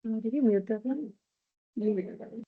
Did you mute that one? You muted that one.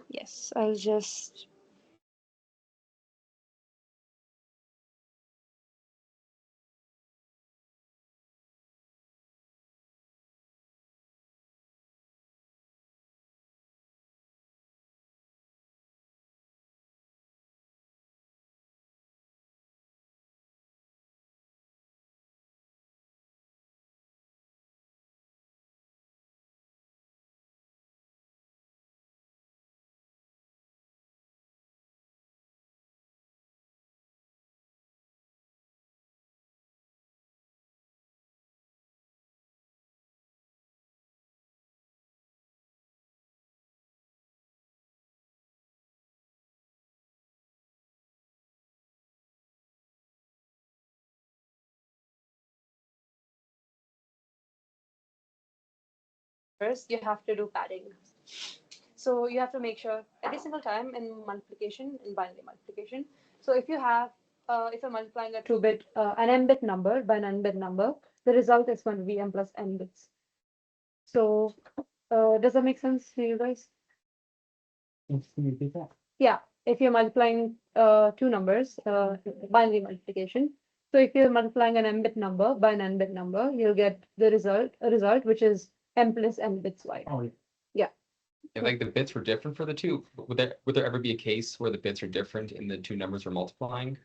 Yes, I'll just. First, you have to do padding. So you have to make sure every single time in multiplication, in binary multiplication. So if you're multiplying a two-bit, an m-bit number by an n-bit number, the result is going to be m plus n bits. So, does that make sense to you guys? Yeah, if you're multiplying two numbers, binary multiplication. So if you're multiplying an m-bit number by an n-bit number, you'll get a result which is m plus n bits wide. Oh, Yeah. If like the bits were different for the two, would there ever be a case where the bits are different and the two numbers are multiplying?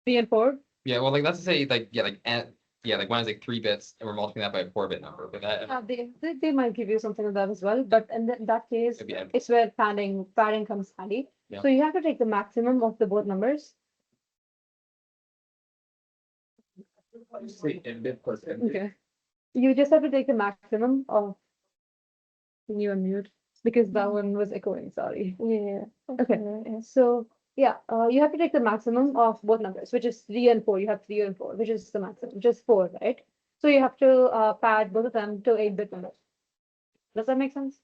3 and 4. Yeah, well, like let's say like one is like 3 bits and we're multiplying that by a 4-bit number, but that They might give you something like that as well, but in that case, It'd be n. it's where padding comes handy. Yeah. So you have to take the maximum of the both numbers. say m bit plus n bit. Okay. You just have to take the maximum of. Can you unmute? Because that one was echoing, sorry. Yeah. Okay. So yeah, you have to take the maximum of both numbers, which is 3 and 4. You have 3 and 4, which is the maximum, which is 4, right? So you have to pad both of them to 8-bit numbers. Does that make sense?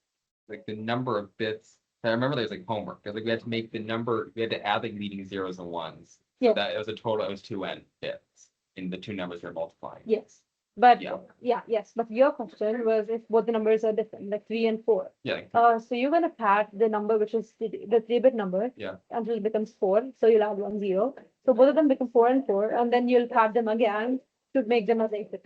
Like the number of bits. I remember there's like homework. Like we had to make the number, we had to add like leading zeros and ones. Yeah. That it was a total, it was 2n bits in the two numbers we're multiplying. Yes. But Yeah. yes. But your question was if both the numbers are different, like 3 and 4. Yeah. So you're gonna pad the number which is the 3-bit number. Yeah. Until it becomes 4. So you'll add 1 0. So both of them become 4 and 4, and then you'll pad them again to make them as 8-bit.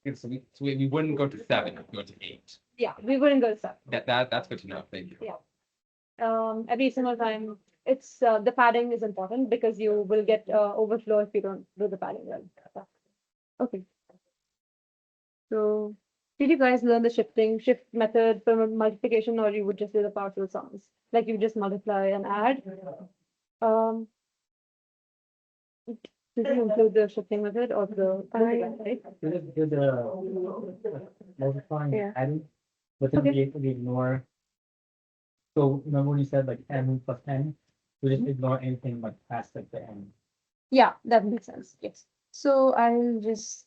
Okay, so we wouldn't go to 7, we'd go to 8. Yeah, we wouldn't go to 7. That's good to know. Thank you. Yeah. Every single time, it's the padding is important because you will get overflow if you don't do the padding well. Okay. So, did you guys learn the shift method for multiplication, or you would just do the partial sums? Like you just multiply and add. Did you include the shifting method or the right? Do the multiplying Yeah. and adding, but then we ignore. So remember when you said like m plus n, we just ignore anything like past like the n. Yeah, that makes sense. Yes. So I'll just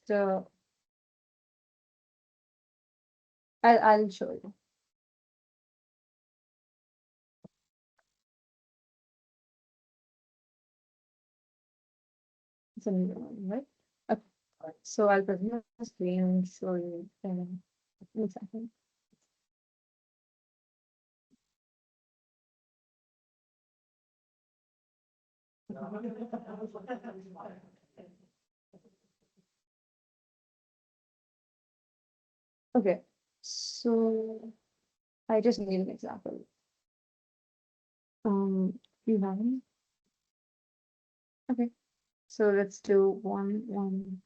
I'll show you. It's a new one, right? Okay. So I'll present the screen and show you in a second. Okay, so I just need an example. You have any? Okay, so let's do one.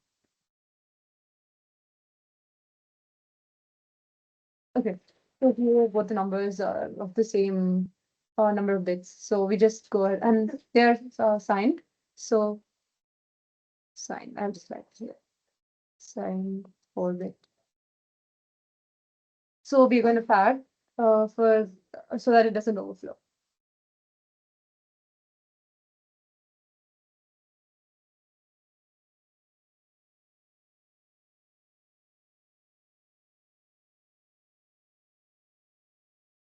Okay, so here what the numbers are of the same number of bits. So we just go ahead and they're signed. So sign. I'll just write here. Sign 4-bit. So we're going to pad so that it doesn't overflow.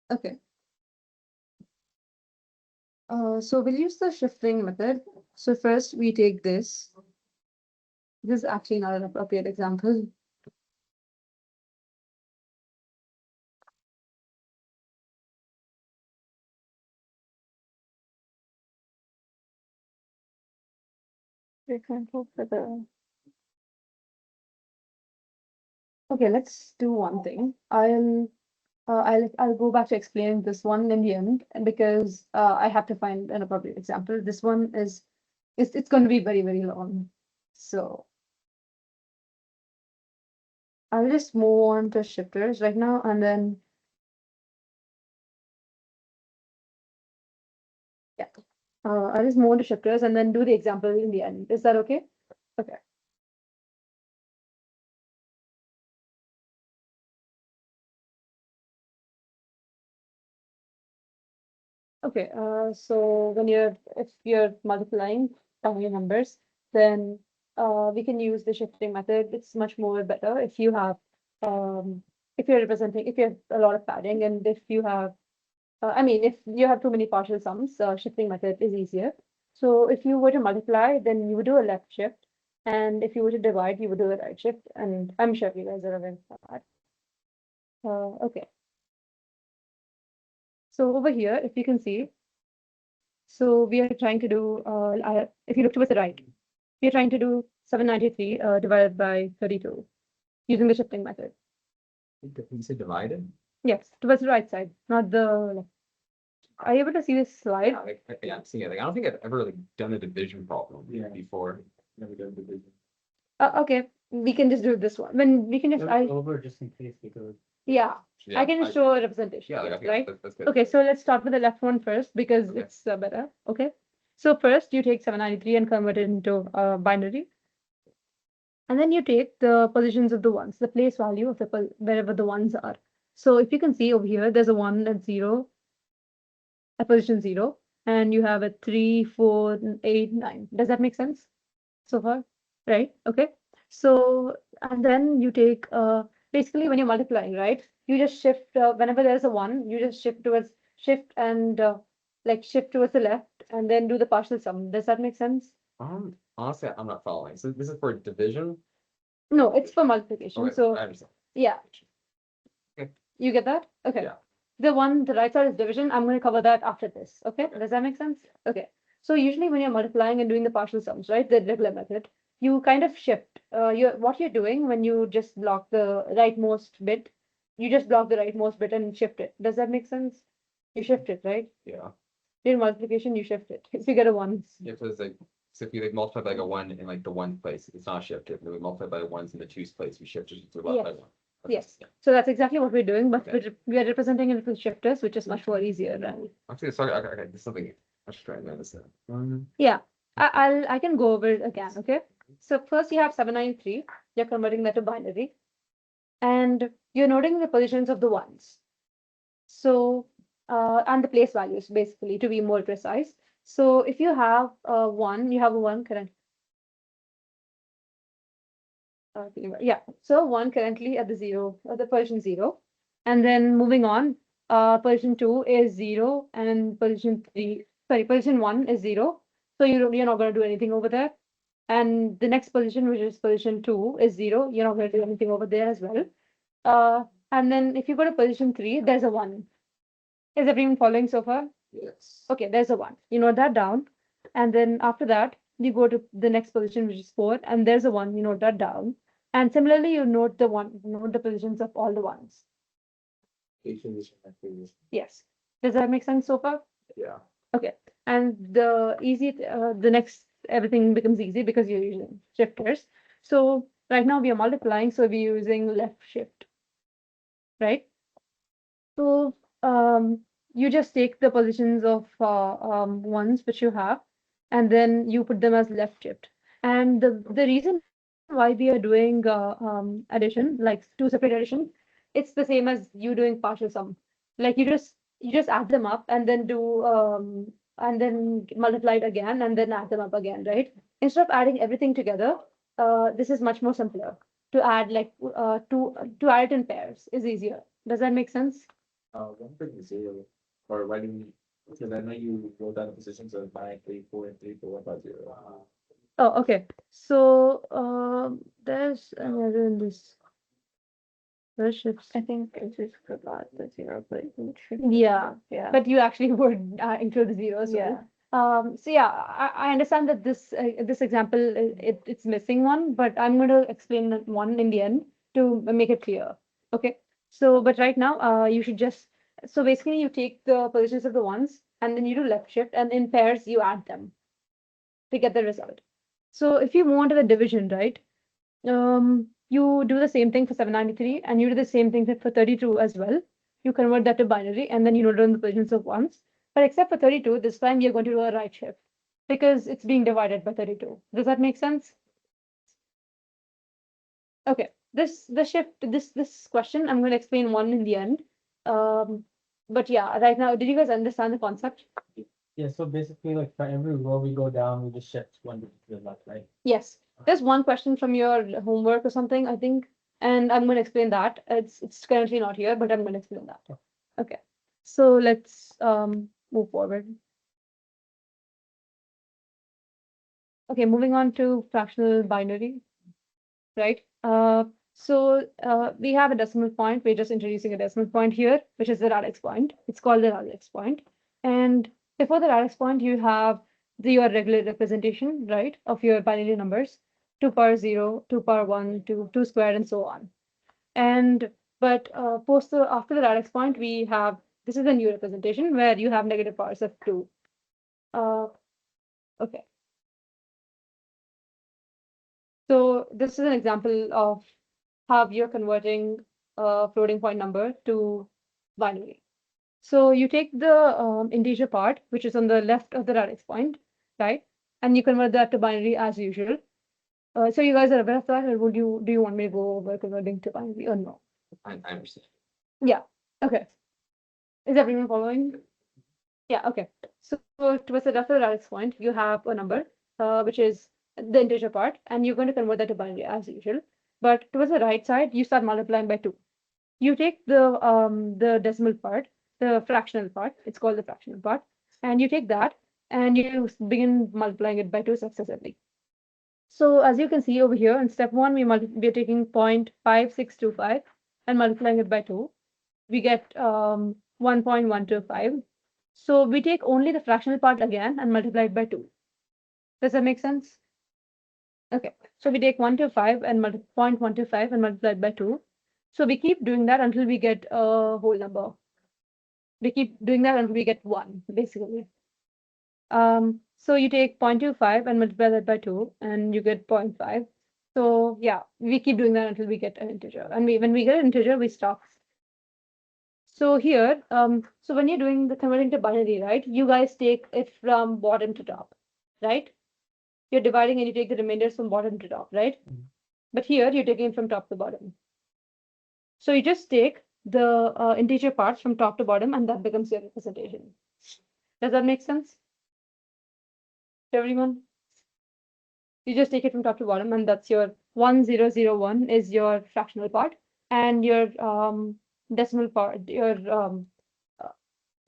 Okay. So we'll use the shifting method. So first we take this. This is actually not an appropriate example. Example for the. Okay, let's do one thing. I'll go back to explaining this one in the end because I have to find an appropriate example. This one is it's going to be very, very long. So I'll just move on to shifters right now and then yeah. I'll just move on to shifters and then do the example in the end. Is that okay? Okay. Okay, so if you're multiplying tiny numbers, then we can use the shifting method. It's much more better if you have if you have a lot of padding and if you have I mean if you have too many partial sums, shifting method is easier. So if you were to multiply, then you would do a left shift, and if you were to divide, you would do a right shift, and I'm sure you guys are aware of that. Okay. So over here, if you can see, so we are trying to do, if you look towards the right, we are trying to do 793 divided by 32 using the shifting method. You said divided? Yes, towards the right side, not the left. Are you able to see this slide? Yeah, I'm seeing it. Like, I don't think I've ever really done a division problem Yeah. before. Never done division. Okay, we can just do this one. When we can just, Over just in case because. yeah, Yeah, I can just show a representation, Yeah, like, I think right? that's good. Okay, so let's start with the left one first because Okay. it's better. Okay, so first you take 793 and convert it into binary. And then you take the positions of the ones, the place value of the wherever the ones are. So if you can see over here, there's a 1 at 0, at position 0, and you have a 3, 4, 8, 9. Does that make sense so far? Right? Okay. So, and then you take, basically when you're multiplying, right? You just shift, whenever there's a 1, you just shift towards, shift and shift towards the left and then do the partial sum. Does that make sense? Honestly, I'm not following. So this is for division? No, it's for multiplication. Okay, So I understand. yeah. Okay. You get that? Okay. Yeah. The right side is division. I'm going to cover that after this. Okay. Does that make sense? Okay. So usually when you're multiplying and doing the partial sums, right, the regular method, you kind of shift. What you're doing when you just block the rightmost bit, you just block the rightmost bit and shift it. Does that make sense? You shift it, right? Yeah. In multiplication, you shift it. If you get a 1. Yeah, so it's like, so if you like multiply by like a 1 in like the 1 place, it's not shifted. Then we multiply by 1s in the 2's place, we shift it to the left by Yes. 1. Okay, Yes. yeah. So that's exactly what we're doing, but Okay. we are representing it with shifters, which is much more easier. Than Actually, sorry, okay, there's something, I'm just trying to understand. Yeah, I can go over it again, okay? So first you have 793, you're converting that to binary, and you're noting the positions of the ones. So, and the place values, basically, to be more precise. So if you have one, you have a 1 current. Yeah, so 1 currently at the 0, the position 0. And then moving on, position 2 is 0, and position 1 is 0. So you're not going to do anything over there. And the next position, which is position 2, is 0. You're not going to do anything over there as well. And then if you go to position 3, there's a 1. Is everyone following so far? Yes. Okay, there's a 1. You note that down. And then after that, you go to the next position, which is 4, and there's a 1. You note that down. And similarly, you note the positions of all the ones. Yes. Does that make sense so far? Yeah. Okay. And the next, everything becomes easy because you're using shifters. So right now we are multiplying, so we're using left shift, right? So you just take the positions of ones which you have, and then you put them as left shift. And the reason why we are doing addition, like 2 separate additions, it's the same as you doing partial sum. Like you just add them up and then do and then multiply it again and then add them up again, right? Instead of adding everything together, this is much more simpler. To add like to add it in pairs is easier. Does that make sense? One thing is zero, or why do we, because I know you wrote down the positions of 9, 3, 4, and 3, 4, about 0. Oh, okay. So there's another in this. Shifts. I think I just forgot the zero, but Yeah, yeah. but you actually would include the zeros. Yeah. So yeah, I understand that this example it's missing one, but I'm going to explain one in the end to make it clear. Okay. So, but right now, you should just so basically you take the positions of the ones and then you do left shift and in pairs you add them to get the result. So if you move on to the division, right? You do the same thing for 793 and you do the same thing for 32 as well. You convert that to binary and then you note down the positions of ones. But except for 32, this time you're going to do a right shift because it's being divided by 32. Does that make sense? Okay, this question I'm going to explain one in the end. But yeah, right now, did you guys understand the concept? Yeah, so basically like for every row we go down, we just shift one digit to the left, right? Yes, there's one question from your homework or something, I think, and I'm going to explain that. It's currently not here, but I'm going to explain that. Okay, so let's move forward. Okay, moving on to fractional binary, right? So we have a decimal point. We're just introducing a decimal point here, which is the radix point. It's called the radix point. And before the radix point, you have your regular representation, right, of your binary numbers, 2 power 0, 2 power 1, 2 squared, and so on. And but after the radix point, we have this is a new representation where you have negative powers of 2. Okay. So this is an example of how you're converting a floating point number to binary. So you take the integer part, which is on the left of the radix point, right? And you convert that to binary as usual. So you guys are aware of that, or do you want me to go over converting to binary or no? I understand. Yeah. Okay. Is everyone following? Yeah. Okay. So towards the left of the radix point, you have a number, which is the integer part, and you're going to convert that to binary as usual. But towards the right side, you start multiplying by 2. You take the decimal part, the fractional part, it's called the fractional part, and you take that and you begin multiplying it by 2 successively. So as you can see over here in step 1, we're taking 0.5625 and multiplying it by 2. We get 1.125. So we take only the fractional part again and multiply it by 2. Does that make sense? Okay, so we take 125 and 0.125 and multiply it by 2. So we keep doing that until we get a whole number. We keep doing that until we get 1, basically. So you take 0.25 and multiply that by 2, and you get 0.5. So yeah, we keep doing that until we get an integer. And when we get an integer, we stop. So here, so when you're doing the converting to binary, right, you guys take it from bottom to top, right? You're dividing and you take the remainders from bottom to top, right? But here you're taking it from top to bottom. So you just take the integer parts from top to bottom and that becomes your representation. Does that make sense to everyone? You just take it from top to bottom and that's your 1001 is your fractional part and your decimal part,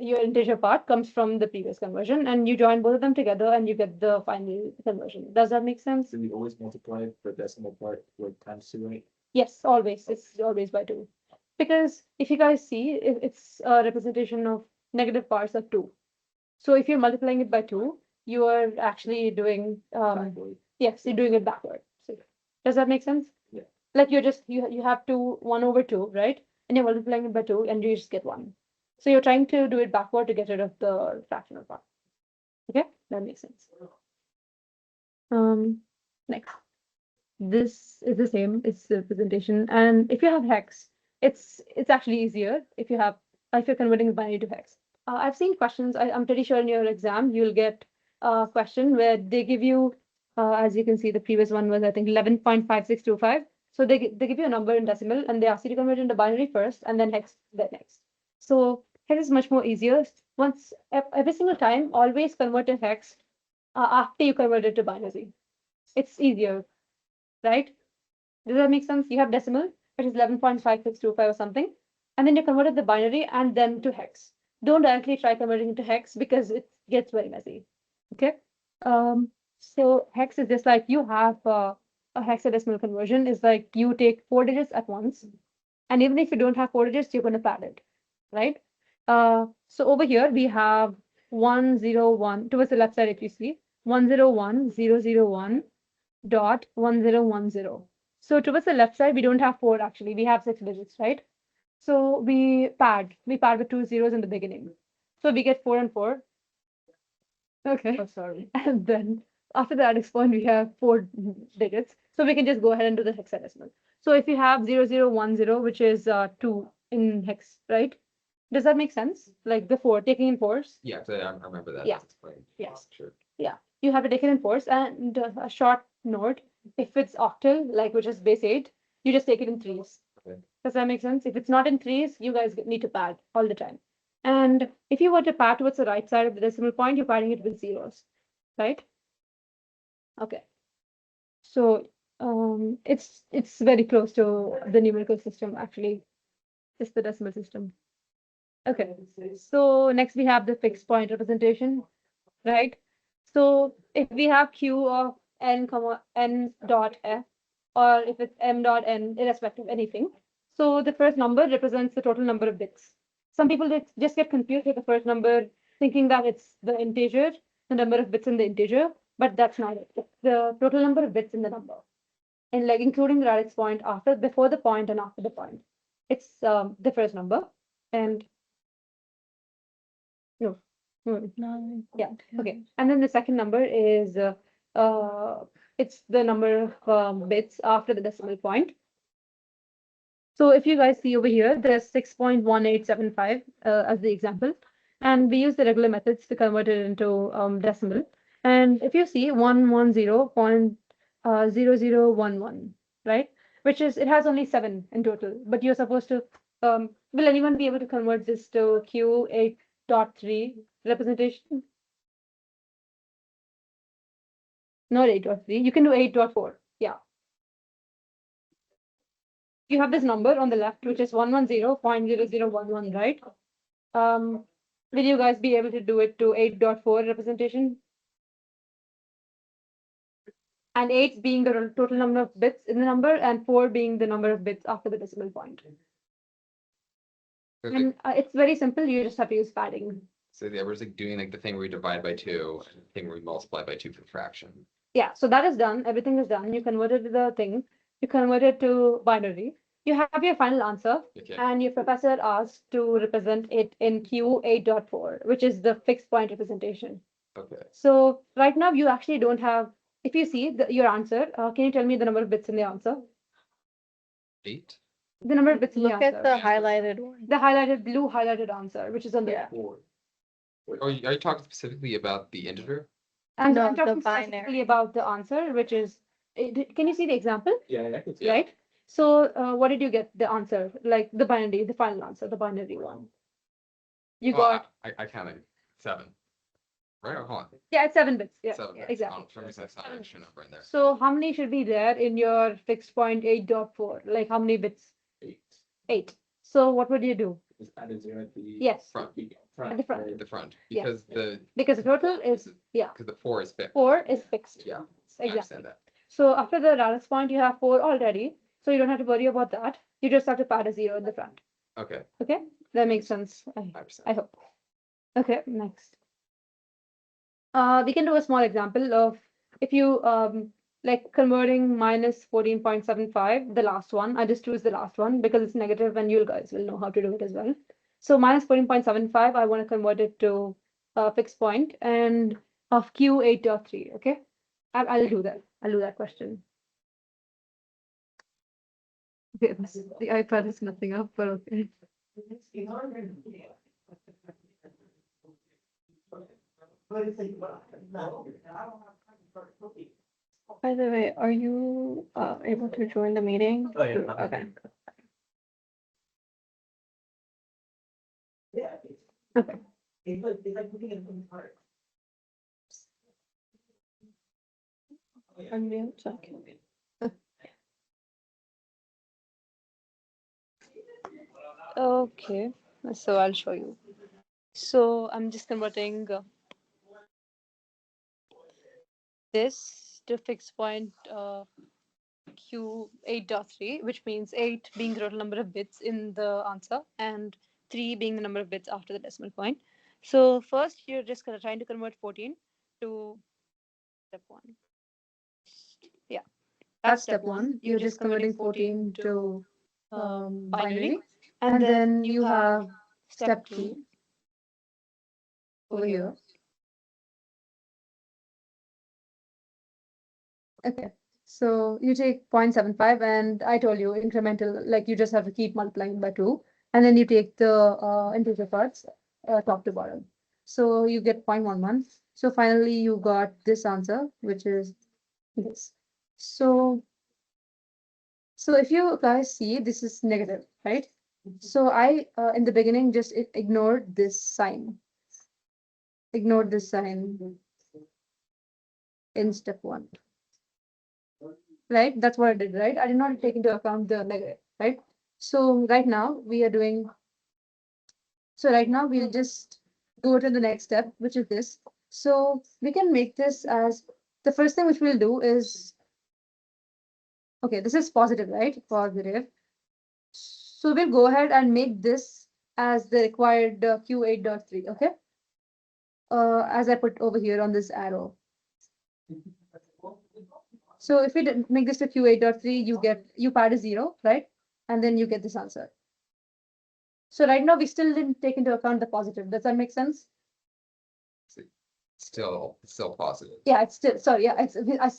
your integer part comes from the previous conversion and you join both of them together and you get the final conversion. Does that make sense? Do we always multiply the decimal part with times 2, right? Yes, always. It's always by 2. Because if you guys see, it's a representation of negative powers of 2. So if you're multiplying it by 2, you are actually doing, Backward. yes, you're doing it backward. So, does that make sense? Yeah. Like you're just, you have 1 over 2, right? And you're multiplying it by 2 and you just get 1. So you're trying to do it backward to get rid of the fractional part. Okay, that makes sense. Next. This is the same, it's the representation. And if you have hex, it's actually easier if you're converting binary to hex. I've seen questions, I'm pretty sure in your exam, you'll get a question where they give you, as you can see, the previous one was, I think, 11.5625. So they give you a number in decimal and they ask you to convert it into binary first and then hex then next. So hex is much more easier. Once every single time, always convert to hex after you convert it to binary. It's easier, right? Does that make sense? You have decimal, which is 11.5625 or something, and then you converted the binary and then to hex. Don't directly try converting it to hex because it gets very messy. Okay. So hex is just like you have a hexadecimal conversion is like you take 4 digits at once, and even if you don't have 4 digits, you're going to pad it, right? So over here we have 101 towards the left side. If you see 101,001 dot 1010. So towards the left side, we don't have 4 actually, we have 6 digits, right? So we pad with 2 zeros in the beginning. So we get 4 and 4. Okay. Oh, sorry. And then after the index point, we have 4 digits. So we can just go ahead and do the hexadecimal. So if you have 0010, which is 2 in hex, right? Does that make sense? Like before, taking in fours? Yeah, so I remember that. Yeah. That's explained. Yes. Sure. You have to take it in fours. And a short note, if it's octal, like which is base 8, you just take it in threes. Okay. Does that make sense? If it's not in threes, you guys need to pad all the time. And if you were to pad towards the right side of the decimal point, you're padding it with zeros, right? Okay. So it's very close to the numerical system, actually. It's the decimal system. Okay. So next we have the fixed point representation, right? So if we have q of n comma n dot f, or if it's m dot n, irrespective of anything, so the first number represents the total number of bits. Some people just get confused with the first number, thinking that it's the integer, the number of bits in the integer, but that's not it. It's the total number of bits in the number, and like including the radix point after, before the point, and after the point. It's the first number, and no. Yeah, okay. And then the second number is it's the number of bits after the decimal point. So if you guys see over here, there's 6.1875 as the example, and we use the regular methods to convert it into decimal. And if you see 110.0011, right? Which is, it has only 7 in total, but you're supposed to, will anyone be able to convert this to Q8.3 representation? Not 8.3, you can do 8.4, yeah. You have this number on the left, which is 110.0011, right? Will you guys be able to do it to 8.4 representation? And 8 being the total number of bits in the number, and 4 being the number of bits after the decimal point. Okay. And it's very simple, you just have to use padding. So yeah, we're just like doing like the thing where we divide by 2, and the thing where we multiply by 2 for the fraction. Yeah, so that is done, everything is done, you converted the thing, you convert it to binary. You have your final answer, Okay. and your professor asked to represent it in Q8.4, which is the fixed point representation. Okay. So right now you actually don't have, if you see your answer, can you tell me the number of bits in the answer? 8. The number of bits in the Look at answer. the highlighted one. The highlighted, blue highlighted answer, which is on the Yeah. left. 4. Are you talking specifically about the integer? And No, I'm the talking binary. specifically about the answer, which is, can you see the example? Yeah, I can see. Yeah. Right? So what did you get? The answer, like the binary, the final answer, the binary one. You Oh, got, I counted 7. Right? Oh, hold on. yeah, it's 7 bits. Yeah, 7. exactly. For some reason, I saw an extra number in there. So how many should be there in your fixed point 8.4? Like how many bits? 8. 8. So what would you do? Just add a 0 at the. Yes, Front. At the front. right? The front, Yeah. because because the total is, yeah, because the 4 is fixed. 4 is fixed. Yeah, I Exactly. understand that. So after the radix point, you have 4 already. So you don't have to worry about that. You just have to pad a 0 in the front. Okay, Okay, that makes sense. I 5%. hope. Okay, next. We can do a small example of if you like converting minus 14.75, the last one. I just choose the last one because it's negative and you guys will know how to do it as well. So minus 14.75, I want to convert it to a fixed point and of Q8.3. Okay, I'll do that. I'll do that question. Okay, the iPad is nothing up, but okay. By the way, are you able to join the meeting? Oh, yeah. Okay. Okay. Unmute, so I can mute. Okay, so I'll show you. So I'm just converting this to fixed point Q8.3, which means 8 being the total number of bits in the answer and 3 being the number of bits after the decimal point. So first, you're just trying to convert 14 to step 1. Yeah, that's step 1. You're just converting 14 to binary. And then you have step 2 over here. Okay, so you take 0.75 and I told you incremental, like you just have to keep multiplying by 2. And then you take the integer parts top to bottom. So you get 0.11. So finally you got this answer, which is this. So if you guys see, this is negative, right? So I, in the beginning, just ignored this sign. Ignored this sign in step 1. Right? That's what I did, right? I did not take into account the negative, right? So right now we are doing, so right now we'll just go to the next step, which is this. So we can make this as, the first thing which we'll do is, okay, this is positive, right? Positive. So we'll go ahead and make this as the required Q8.3, okay? As I put over here on this arrow. So if we make this to Q8.3, you pad a 0, right? And then you get this answer. So right now we still didn't take into account the positive. Does that make sense? Still positive. Yeah, it's still, sorry, yeah,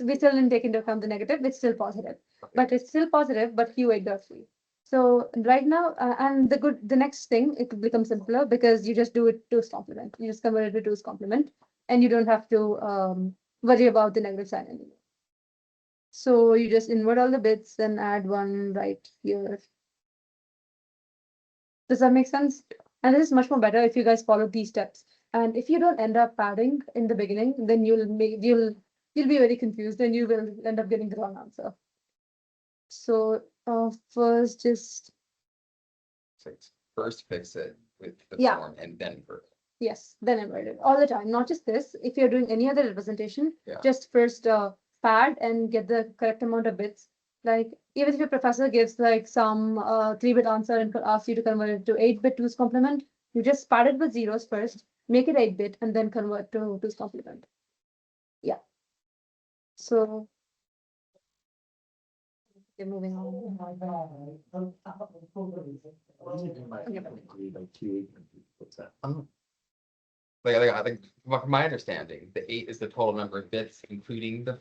we still didn't take into account the negative, it's still positive. But it's still positive, but Q8.3. So right now, and the next thing, it will become simpler because you just do it 2's complement. You just convert it to 2's complement and you don't have to worry about the negative sign anymore. So you just invert all the bits and add 1 right here. Does that make sense? And this is much more better if you guys follow these steps. And if you don't end up padding in the beginning, then you'll be very confused and you will end up getting the wrong answer. So first just First fix it with the Yeah. form and then invert it. yes, then invert it all the time, not just this. If you're doing any other representation, Yeah. just first pad and get the correct amount of bits. Like even if your professor gives like some 3-bit answer and asks you to convert it to 8-bit 2's complement, you just pad it with zeros first, make it 8-bit, and then convert to 2's complement. Yeah. So okay, moving on. What's that? I think from my understanding, the 8 is the total number of bits, including the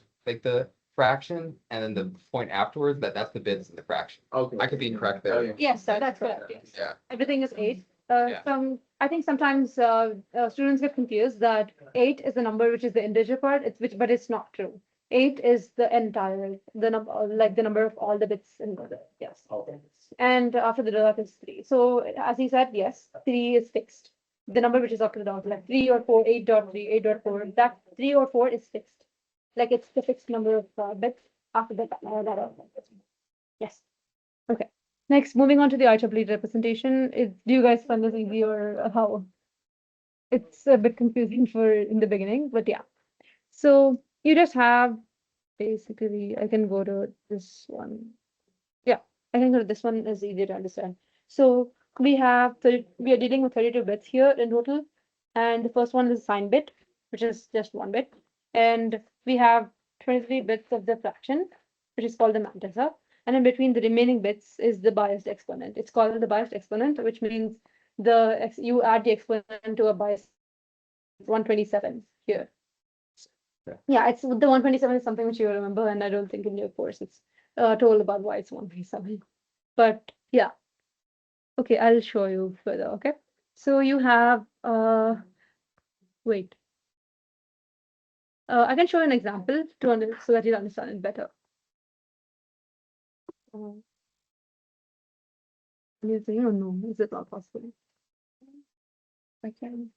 fraction, and then the point afterwards, that's the bits in the fraction. Okay. I could be incorrect Oh, there. yeah. Yes, sir, that's correct. Yes. Yeah. Everything is 8. Yeah. I think sometimes students get confused that 8 is the number which is the integer part. But it's not true. 8 is the entire, the number, like the number of all the bits in the, yes. Okay. And after the dot is 3. So as he said, yes, 3 is fixed. The number which is after the dot, like 3 or 4, 8.3, 8.4, that 3 or 4 is fixed. Like it's the fixed number of bits after that. Yes. Okay. Next, moving on to the IEEE representation. Do you guys find this easy or how? It's a bit confusing for in the beginning, but yeah. So you just have basically, I can go to this one. Yeah, I think that this one is easier to understand. So we are dealing with 32 bits here in total. And the first one is sign bit, which is just 1 bit. And we have 23 bits of the fraction, which is called the mantissa. And in between the remaining bits is the biased exponent. It's called the biased exponent, which means you add the exponent to a bias 127 here. Yeah, it's the 127 is something which you remember, and I don't think in your course it's told about why it's 127. But yeah. Okay, I'll show you further, okay? So you have wait. I can show an example so that you'll understand it better. You say, oh no, is it not possible? I can.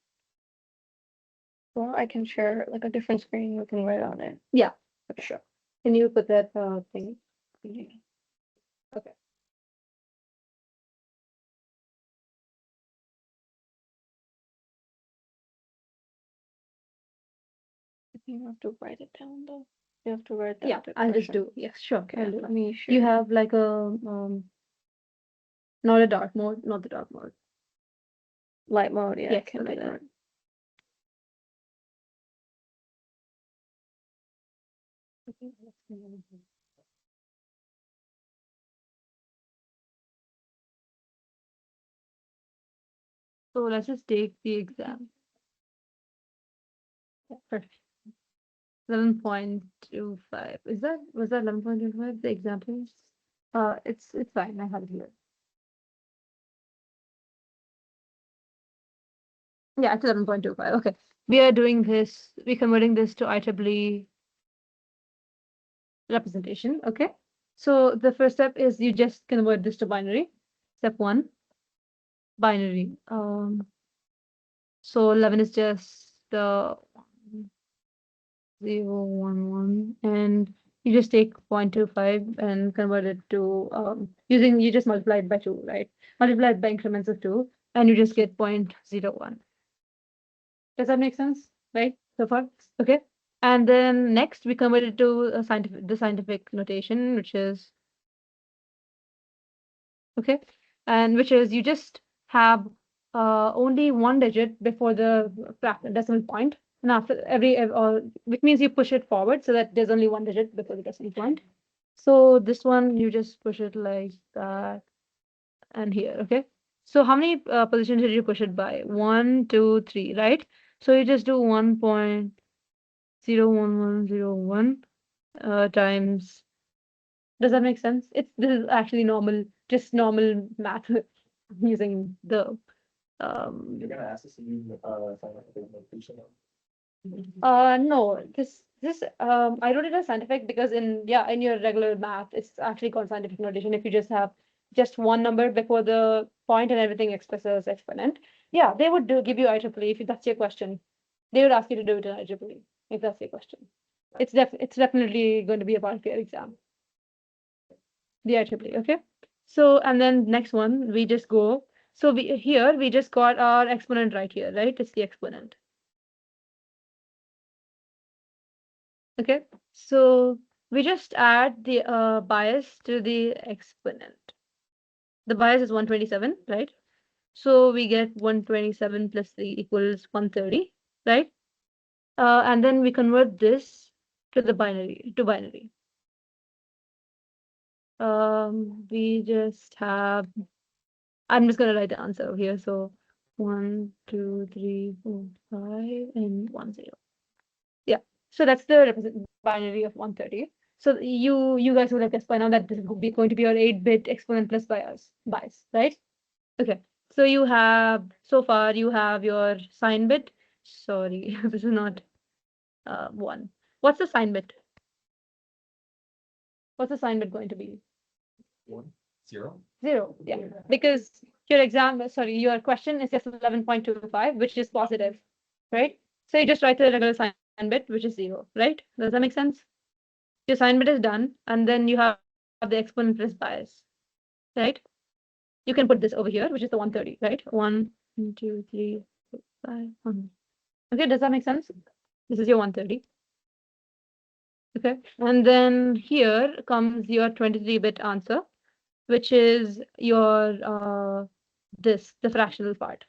Well, I can share like a different screen. We can write on it. Yeah, for sure. Can you put that thing? Yeah. Okay. You have to write it down though. You have to write down. Yeah, the I'll just question. do. Yes, sure. Okay, I'll do let that. me share. You have like a not a dark mode, not the dark mode. light mode. Yeah, I Yes, can the do light that. mode. So let's just take the exam. Yeah, perfect. 11.25. Was that 11.25? The examples? It's fine. I have it here. Yeah, it's 11.25. Okay. We are doing this, we're converting this to IEEE representation. Okay. So the first step is you just convert this to binary. Step 1, binary. So 11 is just the 0, 1, 1, and you just take 0.25 and convert it to you just multiply it by 2, right? Multiply it by increments of 2, and you just get 0.01. Does that make sense? Right? So far? Okay. And then next we convert it to the scientific notation, which is okay, and which is you just have only one digit before the decimal point, and after which means you push it forward so that there's only one digit before the decimal point. So this one you just push it like that, and here, okay. So how many positions did you push it by? 1, 2, 3, right? So you just do 1.01101 times. Does that make sense? This is actually normal, just normal math using the You're gonna ask us to use scientific notation. no, this I wrote it as scientific because in your regular math it's actually called scientific notation if you just have just one number before the point and everything expressed as exponent. Yeah, they would give you IEEE if that's your question. They would ask you to do it in IEEE if that's your question. It's definitely going to be a part of your exam. The IEEE, okay. So and then next one we just go. So we just got our exponent right here, right? It's the exponent. Okay, so we just add the bias to the exponent. The bias is 127, right? So we get 127 plus 3 equals 130, right? And then we convert this to the binary. We just have, I'm just gonna write the answer here. So 1, 2, 3, 4, 5, and 1, 0. Yeah. So that's the binary of 130. So you guys would have guessed by now that this is going to be your 8-bit exponent plus bias, right? Okay. So so far you have your sign bit. Sorry, this is not 1. What's the sign bit? What's the sign bit going to be? 1, 0. 0. Yeah. Because your question is just 11.25, which is positive, right? So you just write the regular sign bit, which is 0, right? Does that make sense? Your sign bit is done, and then you have the exponent plus bias, right? You can put this over here, which is the 130, right? 1, 2, 3, 4, 5, 1. Okay, does that make sense? This is your 130. Okay, and then here comes your 23-bit answer, which is your the fractional part,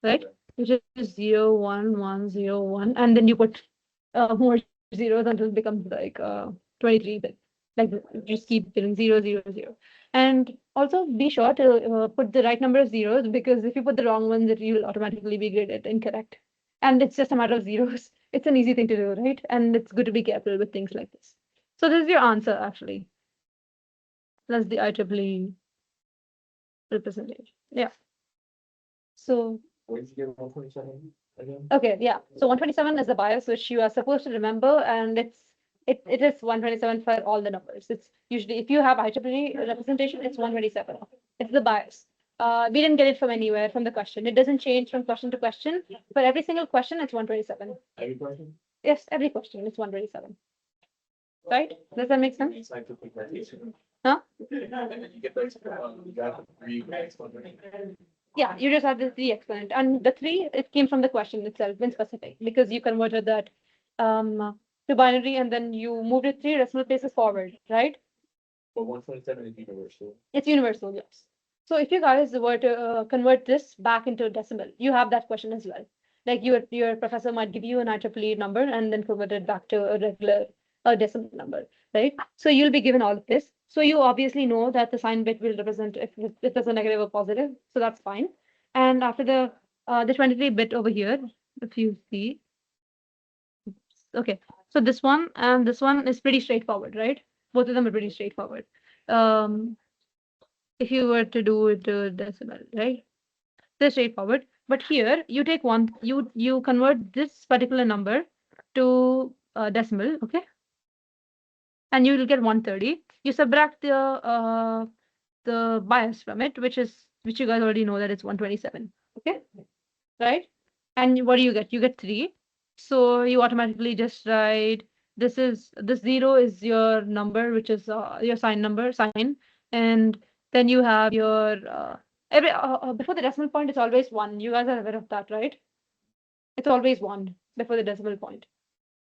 right? Which is 0, 1, 1, 0, 1, and then you put more zeros until it becomes like 23-bit. Like just keep doing 0, 0, 0. And also be sure to put the right number of zeros, because if you put the wrong ones, you will automatically be graded incorrect. And it's just a matter of zeros. It's an easy thing to do, right? And it's good to be careful with things like this. So this is your answer, actually. That's the IEEE representation. Yeah. So Where did you get 127? again? Okay, yeah. So 127 is the bias which you are supposed to remember, and it is 127 for all the numbers. It's usually if you have IEEE representation, it's 127. It's the bias. We didn't get it from anywhere from the question. It doesn't change from question to question. For every single question, it's 127. Every question? Yes, every question it's 127. Right? Does that make sense? Scientific notation. Huh? And then you get the, you got the three exponent. Yeah, you just have the three exponent, and the three it came from the question itself, in specific, because you converted that to binary, and then you moved it 3 decimal places forward, right? But 127 is universal. It's universal, yes. So if you guys were to convert this back into a decimal, you have that question as well. Like your professor might give you an IEEE number and then convert it back to a regular decimal number, right? So you'll be given all of this. So you obviously know that the sign bit will represent if it's a negative or positive, so that's fine. And after the 23 bit over here, if you see, okay, so this one and this one is pretty straightforward, right? Both of them are pretty straightforward. If you were to do it to decimal, right? They're straightforward. But here you take one, you convert this particular number to decimal, okay? And you will get 130. You subtract the bias from it, which you guys already know that it's 127. Okay, right? And what do you get? You get 3. So you automatically just write this 0 is your number, which is your sign, and then you have your before the decimal point, it's always 1. You guys are aware of that, right? It's always 1 before the decimal point.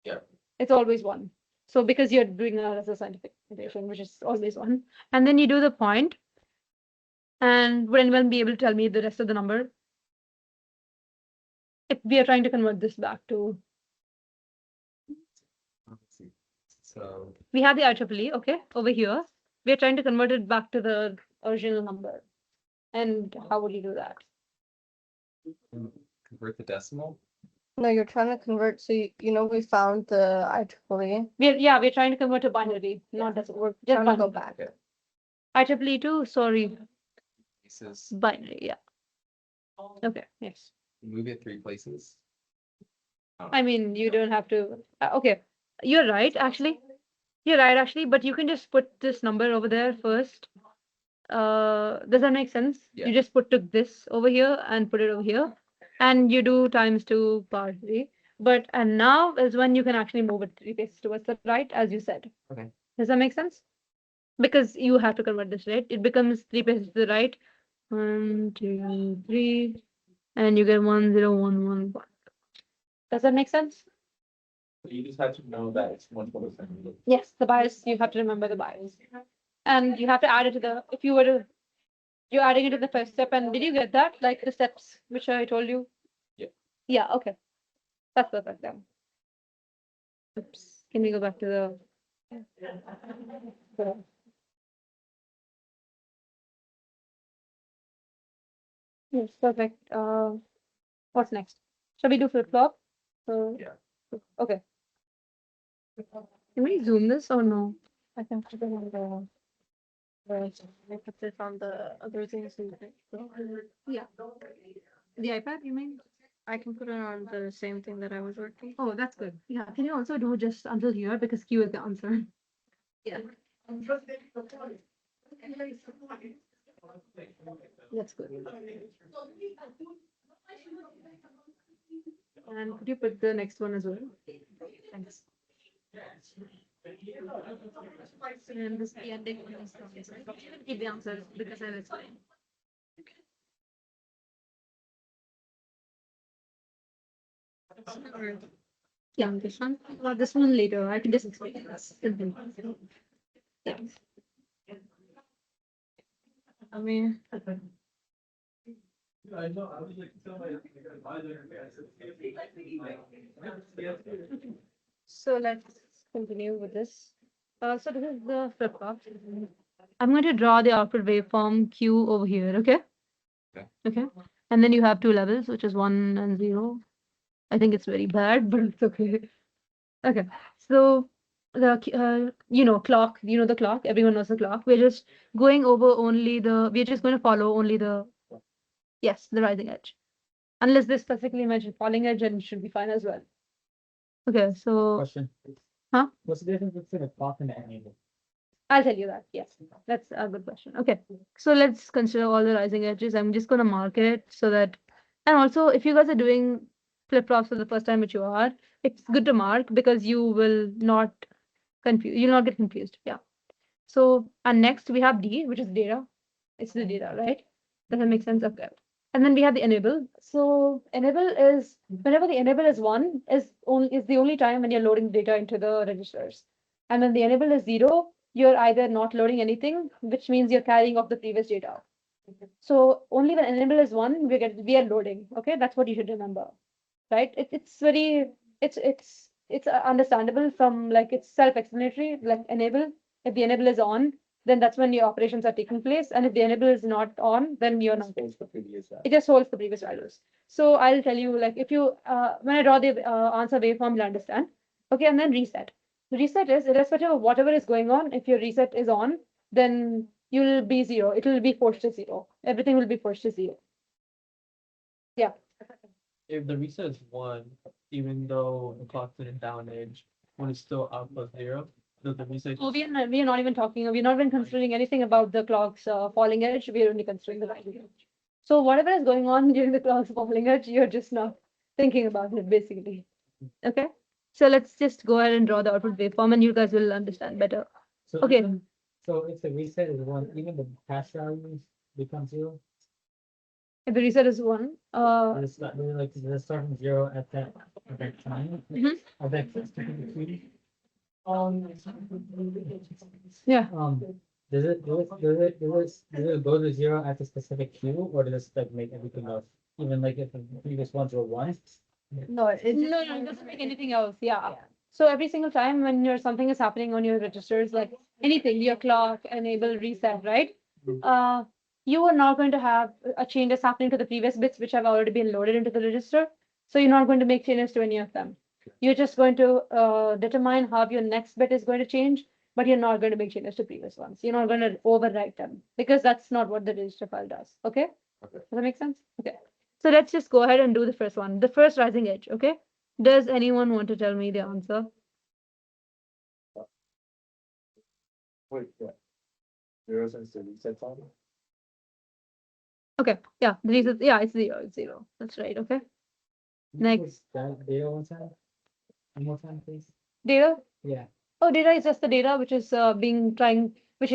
Yeah. It's always 1. So because you're doing as a scientific notation, which is always 1, and then you do the point. And would anyone be able to tell me the rest of the number? If we are trying to convert this back to, Let's see. So we have the IEEE, okay, over here. We are trying to convert it back to the original number. And how would you do that? convert the decimal. No, you're trying to convert, so you know, we found the IEEE. We're trying to convert to binary, not decimal. We're just Trying to go binary. back. IEEE 2, sorry, Places. binary, yeah. Okay, yes. Move it 3 places. I mean, you don't have to, okay, you're right, actually. You're right, actually, but you can just put this number over there first. Does that make sense? Yeah. You just took this over here and put it over here, and you do times 2 power 3. And now is when you can actually move it 3 places towards the right, as you said. Okay. Does that make sense? Because you have to convert this, right? It becomes 3 places to the right. 1, 2, 3, and you get 1, 0, 1, 1, 1. Does that make sense? You just have to know that it's 127. Yes, the bias, you have to remember the bias. And you have to add it to the, if you were to, you're adding it to the first step. And did you get that? Like the steps which I told you? Yeah. Yeah, okay. That's perfect then. Oops, can we go back to the. Yes, perfect. What's next? Shall we do flip-flop? Yeah. Okay. Can we zoom this or no? I can put it on the. I put this on the other things. Yeah. The iPad, you mean? I can put it on the same thing that I was working. Oh, that's good. Yeah, can you also do just until here because Q is the answer? Yeah. That's good. And could you put the next one as well? Thanks. And this the ending one is from this, right? You can keep the answers because I'll explain. Yeah, this one. Well, this one later. I can just explain this. Yeah. I mean, I know, I was like, tell my advisor. So let's continue with this. So this is the flip-flop. I'm going to draw the output waveform Q over here, okay? Okay. Okay. And then you have 2 levels, which is 1 and 0. I think it's very bad, but it's okay. Okay. So the clock, the clock, everyone knows the clock. We're just going over we're just going to follow only the rising edge. Unless they specifically mention falling edge, and it should be fine as well. Okay, so Question. Huh? What's the difference between a clock and an enable? I'll tell you that. Yes, that's a good question. Okay, so let's consider all the rising edges. I'm just gonna mark it so that, and also if you guys are doing flip flops for the first time, which you are, it's good to mark because you will not you'll not get confused. Yeah. So, and next we have D, which is data. It's the data, right? Does that make sense? Okay. And then we have the enable. So enable is whenever the enable is one is the only time when you're loading data into the registers. And when the enable is zero, you're either not loading anything, which means you're carrying off the previous data. So only when enable is one, we are loading. Okay, that's what you should remember, right? It's very it's understandable from like it's self-explanatory. Like enable, if the enable is on, then that's when your operations are taking place, and if the enable is not on, then you're not. Suppose the previous. It just holds the previous values. So I'll tell you, like, if you when I draw the answer waveform, you'll understand. Okay, and then reset. The reset is irrespective of whatever is going on. If your reset is on, then you'll be zero. It will be forced to zero. Everything will be forced to zero. Yeah. If the reset is one, even though the clock's in a down edge, when it's still up plus zero, does the reset? Oh, we are not even talking. We're not even considering anything about the clock's falling edge. We are only considering the rising edge. So whatever is going on during the clock's falling edge, you're just not thinking about it, basically. Okay. So let's just go ahead and draw the output waveform, and you guys will understand better. So Okay. So if the reset is one, even the hash values become zero? If the reset is one, It's not really like, does it start from zero at that time? Mhm. At that specific key? yeah. Does it go to zero at the specific queue, or does it like make everything else, even like if the previous ones were one? No, it just. No, it doesn't make anything else. Yeah. So every single time when something is happening on your registers, like anything, your clock, enable, reset, right? You are not going to have a changes happening to the previous bits which have already been loaded into the register. So you're not going to make changes to any of them. You're just going to determine how your next bit is going to change, but you're not going to make changes to previous ones. You're not going to overwrite them because that's not what the register file does. Okay? Okay. Does that make sense? Okay. So let's just go ahead and do the first one, the first rising edge. Okay. Does anyone want to tell me the answer? Wait, yeah. Zero since the reset time. Okay. Yeah. The reason, yeah, it's zero. It's zero. That's right. Okay. Next. That data one time? One more time, please? Data. Yeah. Oh, data is just the data which is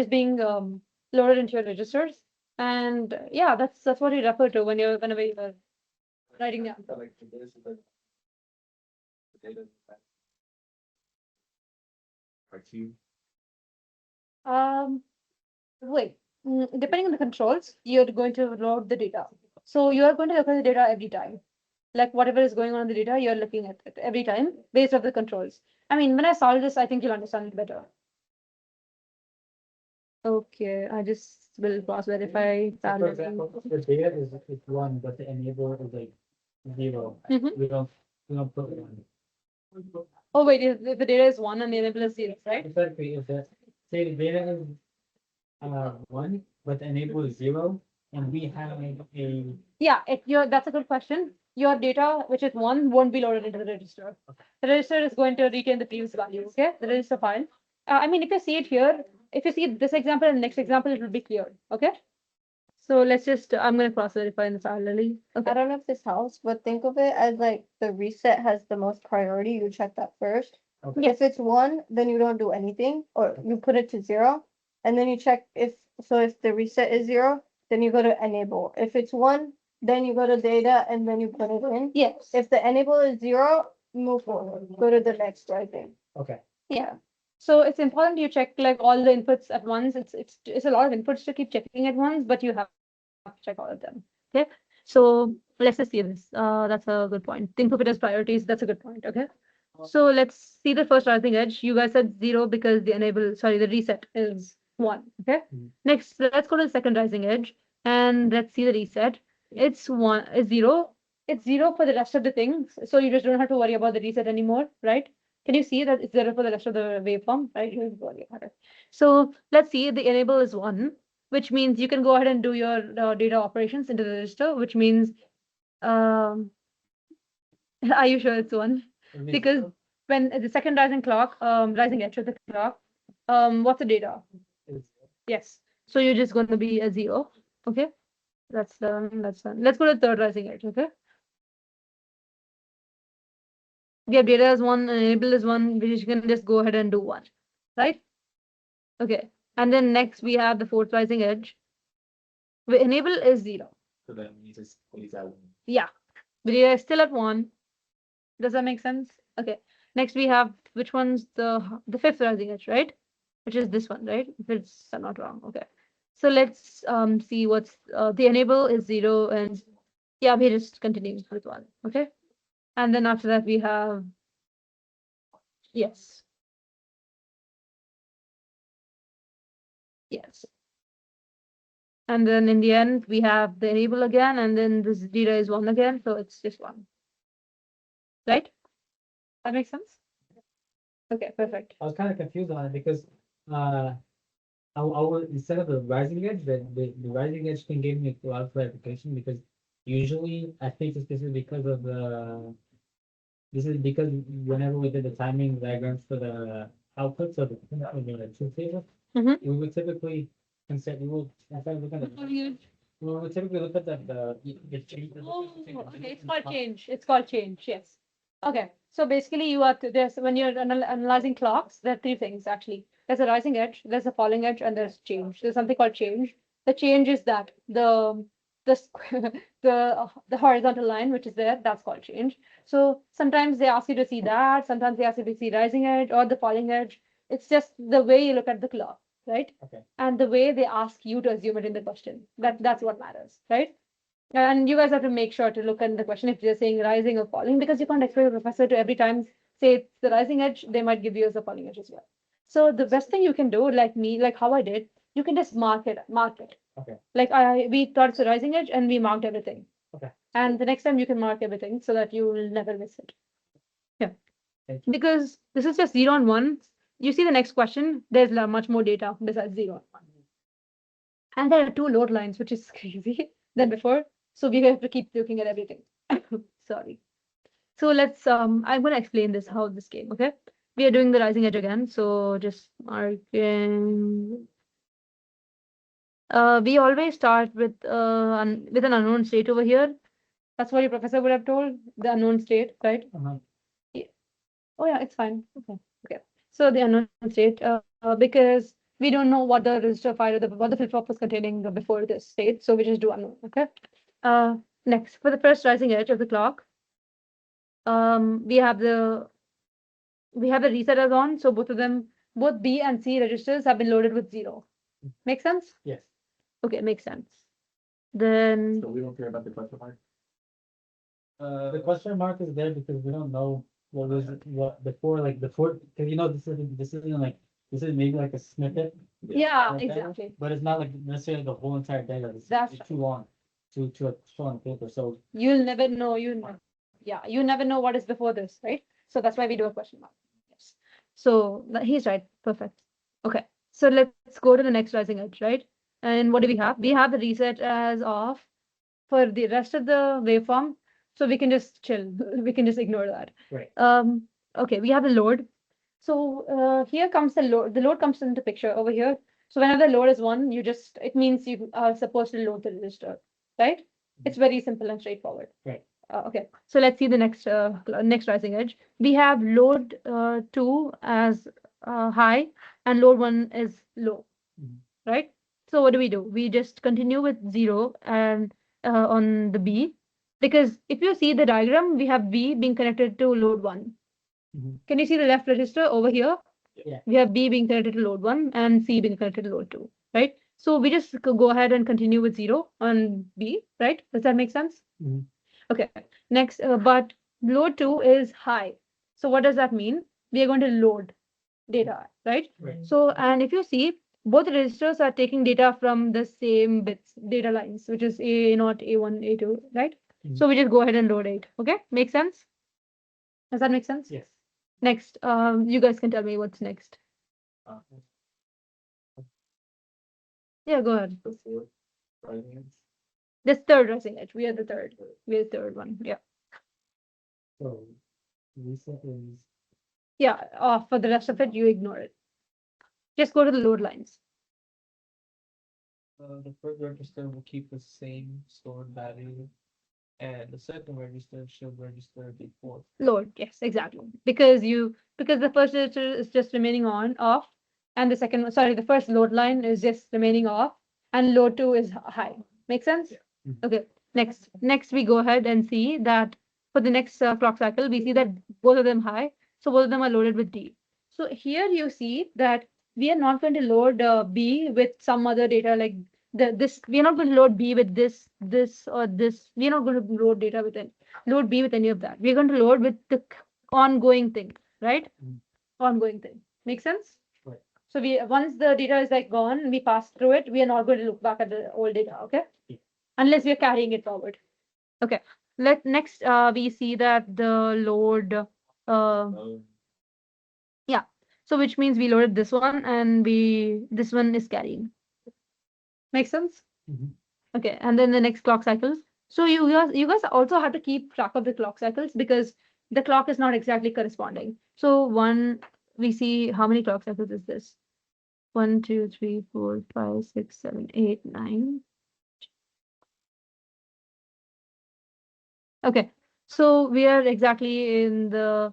being loaded into your registers. And yeah, that's what you refer to whenever you're writing down. Like this is the data. Or Q. Wait, depending on the controls, you're going to load the data. So you are going to look at the data every time. Like whatever is going on in the data, you're looking at it every time based off the controls. I mean, when I solve this, I think you'll understand it better. Okay, I just will cross verify. So for example, the data is one, but the enable is like zero. Mhm. We don't put one. Oh, wait, if the data is one and the enable is zero, right? Exactly, if the, say the data is one, but the enable is zero, and we have a, Yeah, that's a good question. Your data, which is one, won't be loaded into the register. The register is going to retain the previous value, okay? The register file. I mean, if you see it here, if you see this example and the next example, it will be clear, okay? So let's just, I'm gonna cross verify in the parallelly. Okay. I don't know if this helps, but think of it as like the reset has the most priority. You check that first. okay, If it's one, then you don't do anything, or you put it to zero. And then you check if the reset is zero, then you go to enable. If it's one, then you go to data and then you put it in. Yes, If the enable is zero, move forward, go to the next writing. okay. yeah. So it's important you check like all the inputs at once. It's a lot of inputs to keep checking at once, but you have to check all of them. Okay. So let's just see this. That's a good point. Think of it as priorities. That's a good point. Okay. So let's see the first rising edge. You guys said zero because the reset is one. Okay. Mhm. Next, let's go to the second rising edge and let's see the reset. It's zero. It's zero for the rest of the things. So you just don't have to worry about the reset anymore, right? Can you see that it's zero for the rest of the waveform, right? You don't have to worry about it. So let's see the enable is one, which means you can go ahead and do your data operations into the register, which means Are you sure it's one? Because when the second rising clock, rising edge of the clock, what's the data? Yes. So you're just going to be a 0. Okay. That's done. That's done. Let's go to third rising edge. Okay. We have data as 1, enable is 1, which you can just go ahead and do 1. Right? Okay. And then next we have the fourth rising edge. We enable is 0. So that means it's out. Yeah. But data is still at 1. Does that make sense? Okay. Next we have which one's the fifth rising edge, right? Which is this one, right? If it's I'm not wrong. Okay. So let's see what's the enable is 0 and yeah, we just continue with 1. Okay. And then after that we have yes. Yes. And then in the end we have the enable again, and then this data is 1 again, so it's just 1. Right? That makes sense? Okay, perfect. I was kind of confused on it because I would instead of the rising edge, the rising edge can give me a lot of clarification because usually I think this is because of whenever we did the timing diagrams for the outputs of the truth table, Mhm. we would typically consider we will instead of looking at we would typically look at the change. Oh, okay, it's called change. It's called change, yes. Okay, so basically you are there's when you're analyzing clocks, there are 3 things actually. There's a rising edge, there's a falling edge, and there's change. There's something called change. The change is that the horizontal line which is there, that's called change. So sometimes they ask you to see that, sometimes they ask you to see rising edge or the falling edge. It's just the way you look at the clock, right? Okay. And the way they ask you to assume it in the question. That's what matters, right? And you guys have to make sure to look at the question if they're saying rising or falling, because you can't expect a professor to every time say it's the rising edge, they might give you as a falling edge as well. So the best thing you can do, like me, like how I did, you can just mark it. Okay. Like we thought it's a rising edge and we marked everything. Okay. And the next time you can mark everything so that you will never miss it. Yeah. Thank you. Because this is just 0 and 1. You see the next question, there's much more data besides 0 and 1. And there are 2 load lines, which is crazy than before. So we have to keep looking at everything. Sorry. So let's I'm gonna explain this how this came, okay? We are doing the rising edge again, so just marking. We always start with an unknown state over here. That's what your professor would have told, the unknown state, right? Uh-huh. Oh yeah, it's fine. Okay. So the unknown state, because we don't know what the register file or what the flip-flop was containing before this state, so we just do unknown. Okay. Next, for the first rising edge of the clock, we have the reset as on, so both of them, both B and C registers have been loaded with 0. Make sense? Yes. Okay, makes sense. Then So we don't care about the question mark. The question mark is there because we don't know what before because this is maybe like a snippet. yeah, of data, exactly. But it's not like necessarily the whole entire data. That's It's too long to show on paper. So You'll never know. You never know what is before this, right? So that's why we do a question mark. Yes. So he's right. Perfect. Okay. So let's go to the next rising edge, right? And what do we have? We have the reset as off for the rest of the waveform. So we can just chill. We can just ignore that. Right. Okay, we have the load. So here comes the load. The load comes into picture over here. So whenever the load is 1, it means you are supposed to load the register, right? It's very simple and straightforward. Right. Okay, so let's see the next rising edge. We have load 2 as high and load 1 is low, Mhm. right? So what do? We just continue with 0 and on the B, because if you see the diagram, we have B being connected to load 1. Mhm. Can you see the left register over here? Yeah. We have B being connected to load 1 and C being connected to load 2, right? So we just go ahead and continue with 0 on B, right? Does that make sense? Mhm. Okay, next, but load 2 is high. So what does that mean? We are going to load data, right? Right. So, and if you see, both registers are taking data from the same bits, data lines, which is A0, A1, A2, right? Mhm. So we just go ahead and load 8. Okay, make sense? Does that make sense? Yes. Next, you guys can tell me what's next. Yeah, go ahead. The fourth rising edge. This third rising edge. We are the third. We are the third one. Yeah. So reset is Yeah. For the rest of it, you ignore it. Just go to the load lines. The first register will keep the same stored value, and the second register should register before. Load. Yes, exactly. Because the first register is just remaining on off, and the second one, sorry, the first load line is just remaining off, and load two is high. Make sense? Yeah. Mhm. Okay. Next we go ahead and see that for the next clock cycle, we see that both of them high, so both of them are loaded with D. So here you see that we are not going to load B with some other data like this. We are not going to load B with this or this. We are not going to load data with load B with any of that. We're going to load with the ongoing thing, right? Mhm. Ongoing thing. Make sense? Right. So once the data is like gone, we pass through it. We are not going to look back at the old data, okay? Yeah. Unless we are carrying it forward. Okay. Next we see that the load so which means we loaded this one and this one is carrying. Make sense? Mhm. Okay, and then the next clock cycles. So you guys also have to keep track of the clock cycles because the clock is not exactly corresponding. So we see how many clock cycles is this? 1, 2, 3, 4, 5, 6, 7, 8, 9. Okay, so we are exactly in the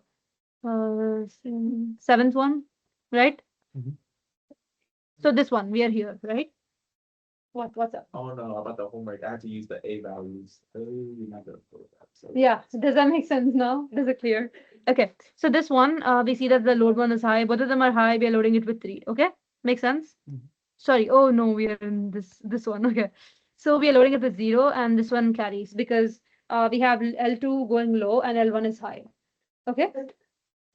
seventh one, right? Mhm. So this one, we are here, right? What's up? Oh no, about the homework, I had to use the A values. Oh, you're not gonna put that. So Yeah, does that make sense now? Does it clear? Okay, so this one, we see that the load one is high. Both of them are high. We are loading it with 3. Okay, make sense? Mhm. Sorry. Oh no, we are in this one. Okay, so we are loading it with 0, and this one carries because we have L2 going low and L1 is high. Okay,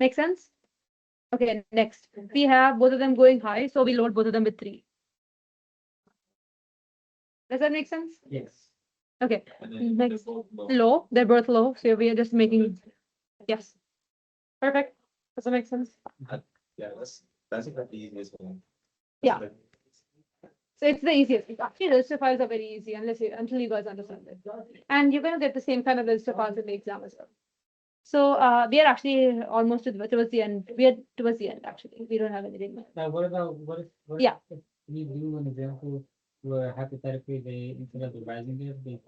make sense? Okay, next we have both of them going high, so we load both of them with 3. Does that make sense? Yes. Okay, and then next they're both low. low. They're both low, so we are just making yes. Perfect. Does that make sense? Yeah, that's like the easiest one. Yeah. That's So it's the easiest. Actually, register files are very easy until you guys understand it. And you're gonna get the same kind of register files in the exam as well. So we are actually almost towards the end. We are towards the end actually. We don't have anything more. Now, what if Yeah. if we do an example where hypothetically they instead of the rising edge, they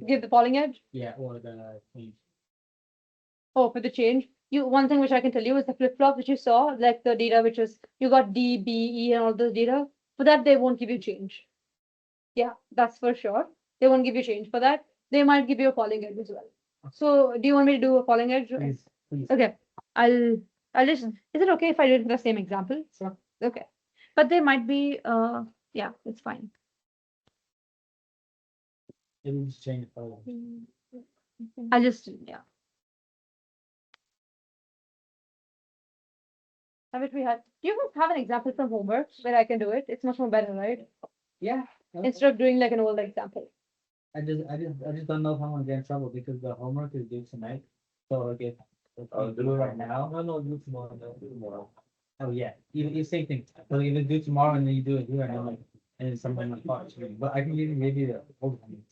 Give the falling edge. yeah, or the change. Oh, for the change. One thing which I can tell you is the flip-flop which you saw, like the data which was you got D, B, E, and all those data. For that, they won't give you change. Yeah, that's for sure. They won't give you change for that. They might give you a falling edge as well. So, do you want me to do a falling edge? Please, please. Okay, I'll just. Is it okay if I do it for the same example? Sure. Okay, but they might be. Yeah, it's fine. It will just change the color. I'll just yeah. I wish we had. Do you guys have an example from homework where I can do it? It's much more better, right? Yeah. Instead of doing like an old example. I just don't know if I'm gonna get in trouble because the homework is due tonight. So if Oh, we do it right now. No, do tomorrow. No, do tomorrow. Oh yeah, you same thing. So if it's due tomorrow and then you do it here, I know, and it's something like that. But I can give you maybe the old one.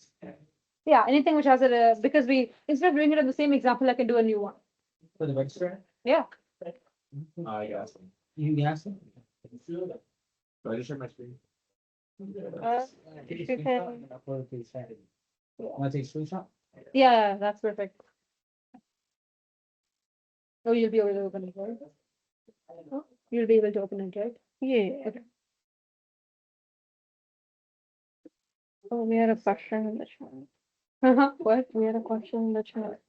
Yeah, anything which has a because we instead of doing it on the same example, I can do a new one. For the register. Yeah. I got some. You asked them. Do I just share my screen? Take a you screenshot can- and upload it to the site. Want to take a screenshot? Yeah, that's perfect. Oh, you'll be able to open it, right? You'll be able to open it, right? Yeah. Okay. Oh, we had a question in the chat. What? We had a question in the chat.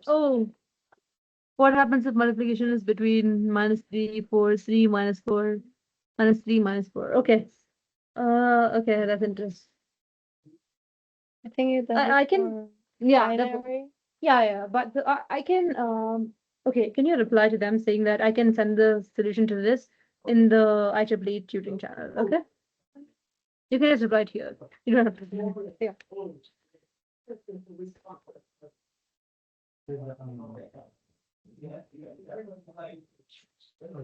Oh. What happens if multiplication is between -3, 4, 3, -4, -3, -4? Okay. Okay, that's interesting. I think it does. I it can- for Yeah, binary. yeah, but I can, okay, can you reply to them saying that I can send the solution to this in the IEEE tutoring channel, okay? You can just reply it here. You don't have to, yeah.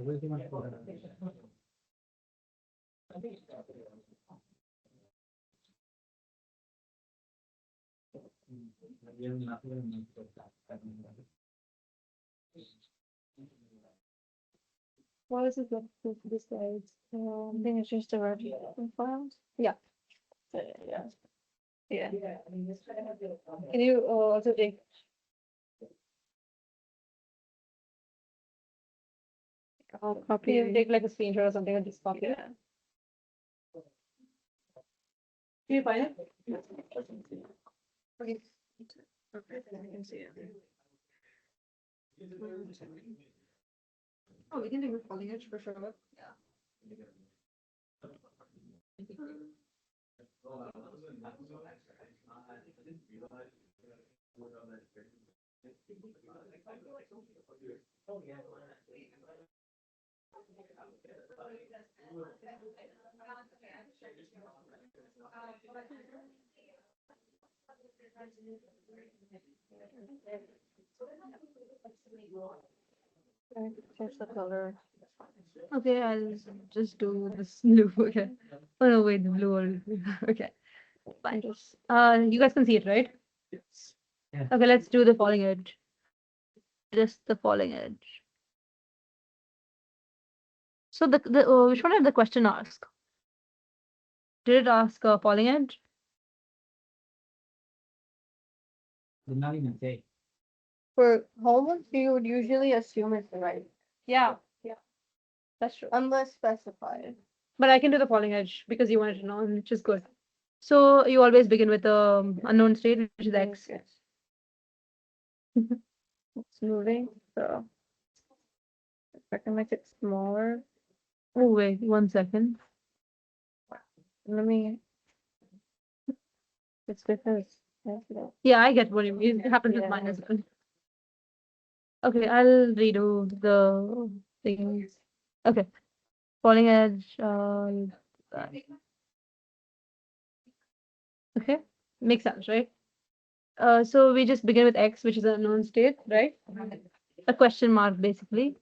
Where's the one? What is it like this slides? I think it's just a registration files. Yeah. Yeah. Yeah. Can you also take? I'll Can copy you it. take like a screenshot or something and just copy it? Do you find it? Okay. I can see it. Oh, we can take the falling edge for sure. Change the color. Okay, I'll just do this blue. Okay. Oh no, wait, the blue already. Okay. Fine. You guys can see it, right? Yes. Yeah. Okay, let's do the falling edge. Just the falling edge. So which one did the question ask? Did it ask falling edge? Did not even say. For homework, you would usually assume it's right, Yeah, that's true. unless specified. But I can do the falling edge because you wanted to know, which is good. So you always begin with the unknown state, which is x. Yes. It's moving, so. If I can make it smaller, Oh wait, 1 second. let me. It's because. Yeah, I get what you mean. It happens with Yeah. mine as well. Okay, I'll redo the things. Okay, falling edge. Okay, makes sense, right? So we just begin with x, which is an unknown state, right? A question mark, basically.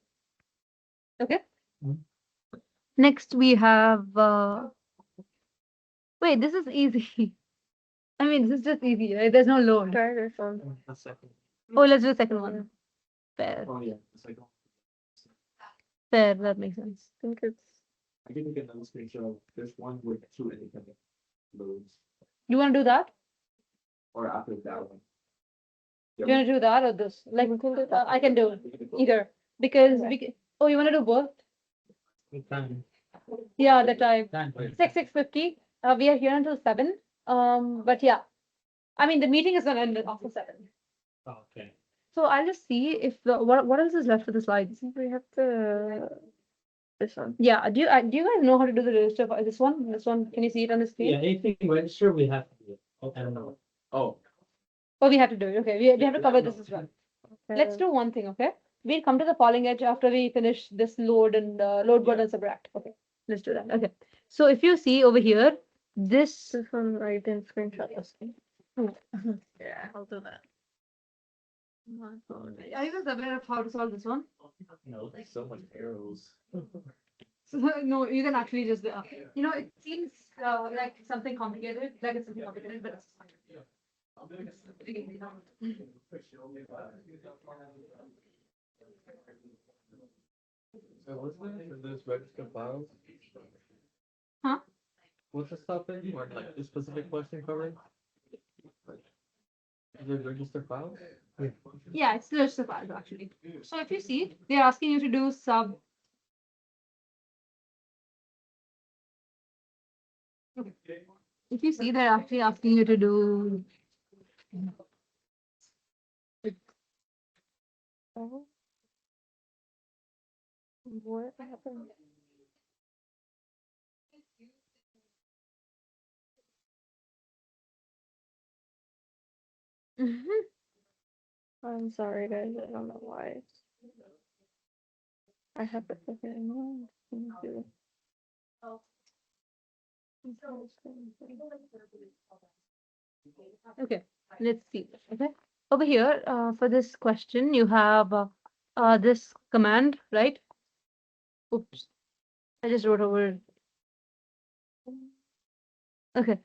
Okay. Mhm. Next we have. Wait, this is easy. I mean, this is just easy, right? There's no load. Try this one. The second. Oh, let's do the second one. Fair, Oh, yeah, it's like, fair. That makes sense. I think it's. I think we can almost make sure there's one with two independent loads, You want to do that? or after that one. You want to do that or this? Like, We can do that. I can do We can do both. either because Okay. we can. Oh, you want to do both? Good time. Yeah, the time. Time. 6:50. We are here until 7. But yeah, I mean the meeting is gonna end after 7. Oh, okay. So I'll just see if what else is left for the slides. We have to. This one. Yeah. Do you guys know how to do the register for this one? This one. Can you see it on the screen? Yeah, anything register, we have to do it. I don't know. Oh. Oh, we have to do it. Okay, we have to cover this as well. Let's do one thing, okay? We'll come to the falling edge after we finish this load and load God and subtract. Okay, let's do that. Okay. So if you see over here, this. This one, I didn't screenshot this. Oh. Yeah, I'll do that. Are you guys aware of how to solve this one? No, there's so much arrows. No, you can actually just, it seems like something complicated, like it's something complicated, but it's fine. So what's the, this register files? Huh? What's this topic, or like the specific question covering? Is it register files? Yeah, it's just the files actually. So if you see, they're asking you to do sub. Okay. If you see, they're actually asking you to do. Oh. What happened? I'm sorry, guys. I don't know why. I have it again. Okay, let's see. Okay, over here, for this question, you have this command, right? Oops, I just wrote over. Okay,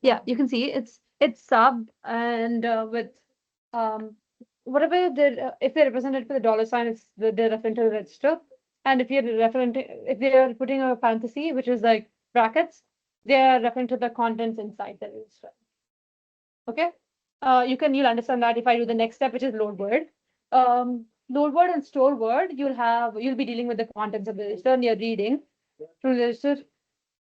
yeah, you can see it's sub and with whatever if they're represented for the dollar sign, it's they're referring to the register. And if you're referring if they're putting a parenthesis, which is like brackets, they are referring to the contents inside the register. Okay, you'll understand that if I do the next step, which is load word. Load word and store word, you'll be dealing with the contents of the register and you're reading from the register.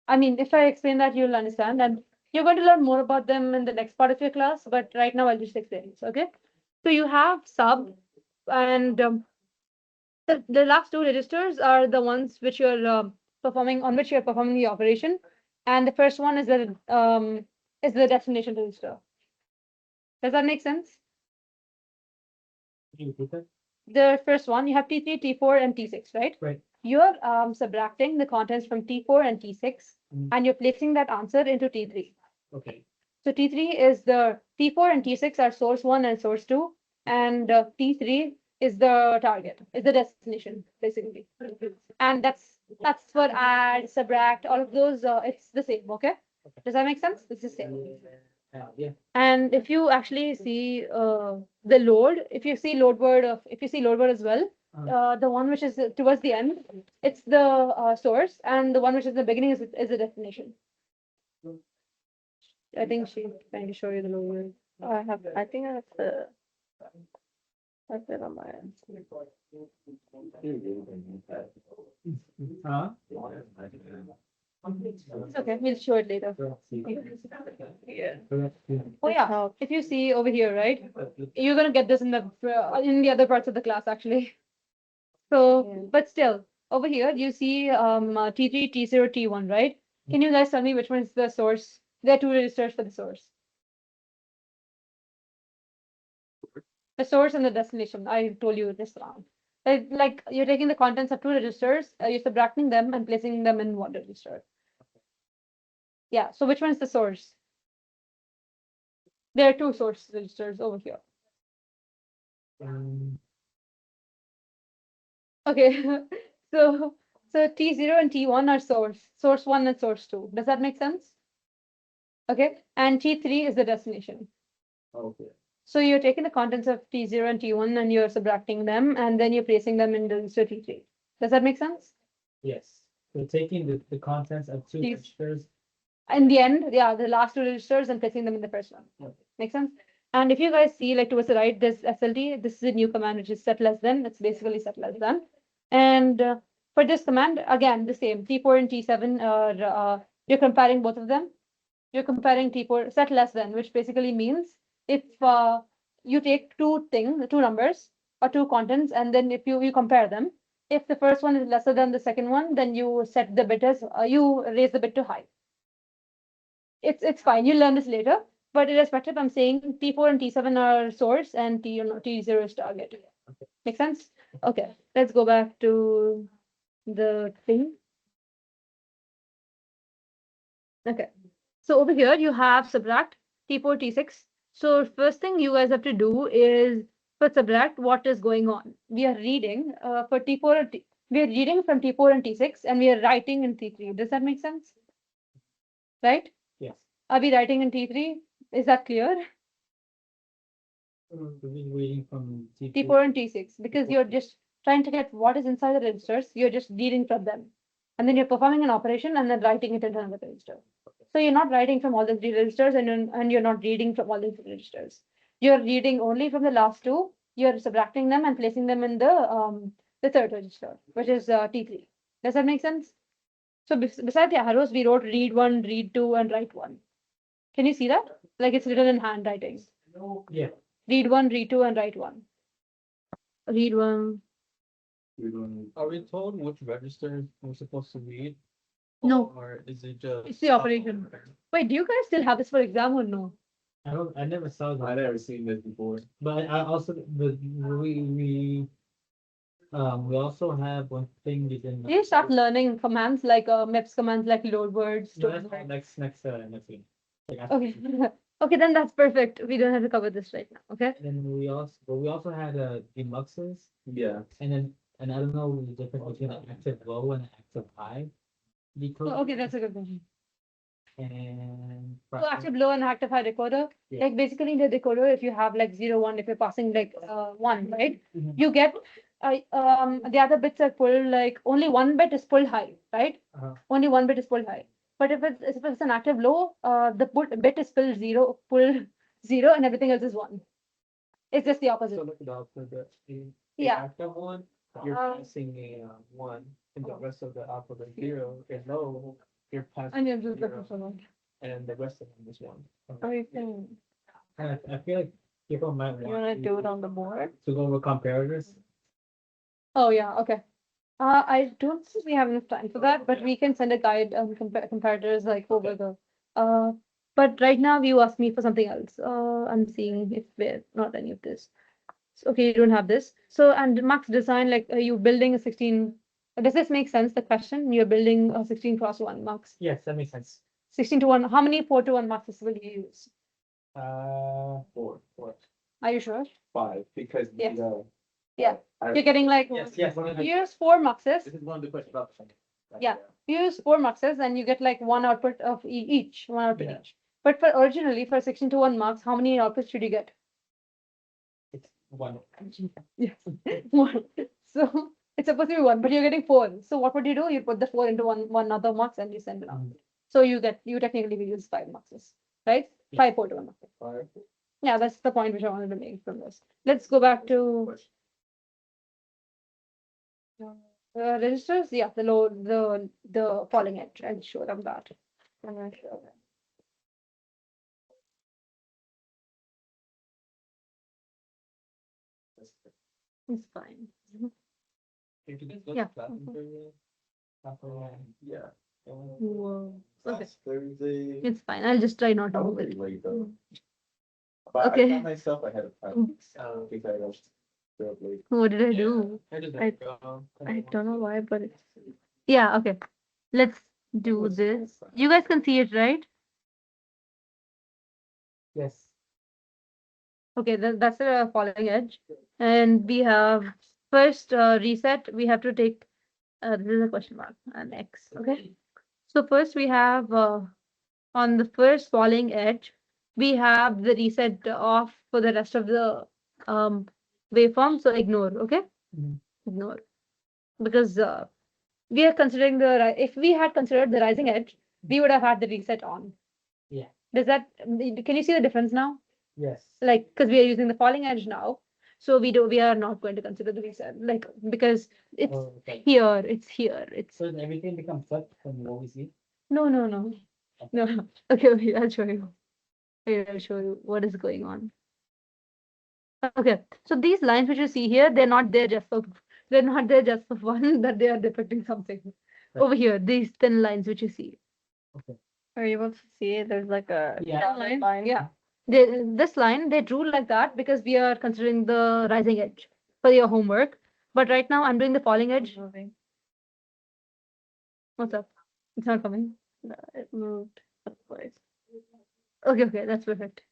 I mean, if I explain that, you'll understand, and you're going to learn more about them in the next part of your class, but right now I'll just explain this, okay? So you have sub, and the last two registers are the ones which you're on which you're performing the operation, and the first one is the destination register. Does that make sense? Can you repeat that? The first one, you have T3, T4, and T6, right? Right. You're subtracting the contents from T4 and T6, and you're placing that answer into T3. Okay. So T3 is the T4 and T6 are source one and source two, and T3 is the target, is the destination, basically. And that's for add, subtract, all of those, it's the same, okay? Does that make sense? It's the same. Yeah. And if you actually see the load, if you see load word as well, the one which is towards the end, it's the source, and the one which is the beginning is the destination. I think she's trying to show you the load word. I think I have to. I have it on my end. Huh? It's okay, we'll show it later. Yeah. Oh yeah, if you see over here, right, you're gonna get this in the other parts of the class actually. So, Yeah. but still, over here you see T3, T0, T1, right? Can you guys tell me which one is the source? There are two registers for the source. The source and the destination. I told you this round. Like you're taking the contents of two registers, you're subtracting them and placing them in one register. Yeah. So which one is the source? There are two source registers over here. Okay. So T0 and T1 are source one and source two. Does that make sense? Okay. And T3 is the destination. Okay. So you're taking the contents of T0 and T1 and you're subtracting them and then you're placing them in the register T3. Does that make sense? Yes. So taking the contents of two Please. registers. In the end, yeah, the last two registers and placing them in the first one. Okay. Make sense? And if you guys see like towards the right, this SLT, this is a new command which is set less than. It's basically set less than. And for this command, again, the same T4 and T7 are you're comparing both of them. You're comparing T4 set less than, which basically means if you take two numbers or two contents, and then if you compare them, if the first one is lesser than the second one, then you set the bit as you raise the bit to high. It's fine. You'll learn this later. But irrespective, I'm saying T4 and T7 are source and T0 is target. Make sense? Okay, let's go back to the thing. Okay, so over here you have subtract T4, T6. So first thing you guys have to do is for subtract what is going on. We are reading for T4 and we are reading from T4 and T6 and we are writing in T3. Does that make sense? Right? Yes. Are we writing in T3? Is that clear? Reading from T4 and T6 because you're just trying to get what is inside the registers. You're just reading from them. And then you're performing an operation and then writing it into another register. So you're not writing from all the three registers and you're not reading from all the three registers. You're reading only from the last two. You're subtracting them and placing them in the third register, which is T3. Does that make sense? So beside the arrows, we wrote read one, read two, and write one. Can you see that? Like it's written in handwriting. Yeah. Read one, read two, and write one. Read one. Are we told which register we're supposed to read? No. Or is it just? It's the operation. Wait, do you guys still have this for exam or no? I never saw that. I never seen this before. But I also we also have one thing we didn't. Do you start learning commands like MEPS commands like load words? No, that's next week. Like after Okay. this week. Okay, then that's perfect. We don't have to cover this right now. Okay. And then we also had demuxes, Yeah. and I don't know the difference between an active low and an active high. Because Okay, that's a good question. and. So active low and active high decoder, Yeah. like basically in the decoder, if you have like 0, 1, if you're passing like 1, right? Mhm. You get, the other bits are pulled, like only one bit is pulled high, right? Uh-huh. Only one bit is pulled high. But if it's an active low, the bit is pulled 0, and everything else is 1. It's just the So opposite. look at the opposite, the Yeah. active one, you're passing a one, and the rest of the alphabet zero is low, you're passing And you're just looking zero, for one. and the rest of them is one. Or you can, I feel like people might you want wanna do it on the board? to go over comparators. Oh, yeah, okay. I don't think we have enough time for that, but we can send a guide on comparators like over the, but right now you asked me for something else. I'm seeing if we're not any of this. So, okay, you don't have this. So, and Max design, like, are you building a 16? Does this make sense, the question? You're building a 16x1 Max. Yes, that makes sense. 16:1, how many 4:1 Maxes will you use? Four, Are you sure? 5, because Yes. the. Yeah. I- You're getting like, Yes. you use 4 Maxes. This is one of the questions about the thing. Yeah. You use 4 muxes and you get like one output of each, one output Yeah. each. But for originally for 16:1 mux, how many outputs should you get? It's one. Yes, one. So it's supposed to be 1, but you're getting 4. So what would you do? You put the 4 into one other mux and you send it out. Mhm. So you technically will use 5 muxes, right? Yeah. 5 4:1 muxes. 5. Yeah, that's the point which I wanted to make from this. Let's go back to registers. Yeah, the falling edge. I'll show them that. I'm gonna show them. It's fine. If you guys go Yeah. to class for you, Yeah. Whoa. Okay, Last Thursday. it's fine. I'll just try not to I move was it. pretty late though. But I Okay. got myself ahead of time. uh, In case I rushed. real late. What did I yeah, do? I just I- go. I don't know why, but it's, yeah, okay. Let's do was this. fine. You guys can see it, right? Yes. Okay, that's the falling edge. And we have first reset, we have to take, this is a question mark, an X, okay? So first we have on the first falling edge, we have the reset off for the rest of the waveform, so ignore, okay? Mhm. Ignore. Because we are considering if we had considered the rising edge, we would have had the reset on. Yeah. Does that, can you see the difference now? Yes. Like, because we are using the falling edge now, so we are not going to consider the reset, like, because it's Oh, okay. here, it's here, it's, So everything becomes flipped from what we see. no, no, no. No, okay, wait, I'll show you. Wait, I'll show you what is going on. Okay, so these lines which you see here, they're not there just for fun, that they are depicting something. Right. Over here, these thin lines which you see. Are you able to see it? There's like a Yeah. dotted line. Yeah. This line, they drew like that because we are considering the rising edge for your homework. But right now I'm doing the falling edge. Moving. What's up? It's not coming. No, it moved. Place. Okay, that's perfect.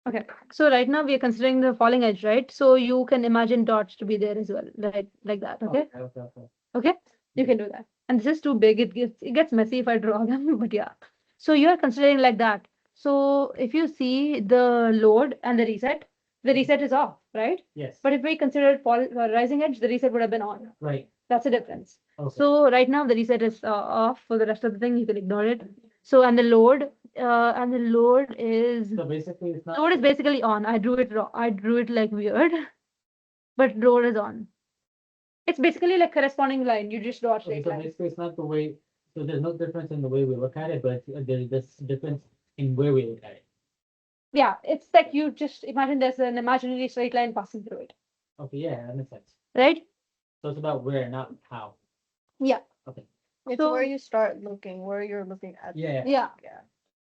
Okay, so right now we are considering the falling edge, right? So you can imagine dots to be there as well, right? Like that, okay? Okay. Okay, you can do that. And this is too big, it gets messy if I draw them, but yeah. So you are considering like that. So if you see the load and the reset is off, right? Yes. But if we consider rising edge, the reset would have been on. Right. That's the difference. Okay. So right now the reset is off. For the rest of the thing, you can ignore it. So and the load is So basically, it's not. load is basically on. I drew it wrong. I drew it like weird, but load is on. It's basically like corresponding line. You just draw a Okay, straight so line. basically, it's not the way. So there's no difference in the way we look at it, but there's this difference in where we look at it. Yeah, it's like you just imagine there's an imaginary straight line passing through it, Okay, yeah, that makes sense. right? So it's about where, not how. Yeah. Okay. It's So- where you start looking, where you're looking at. Yeah. Yeah. Yeah.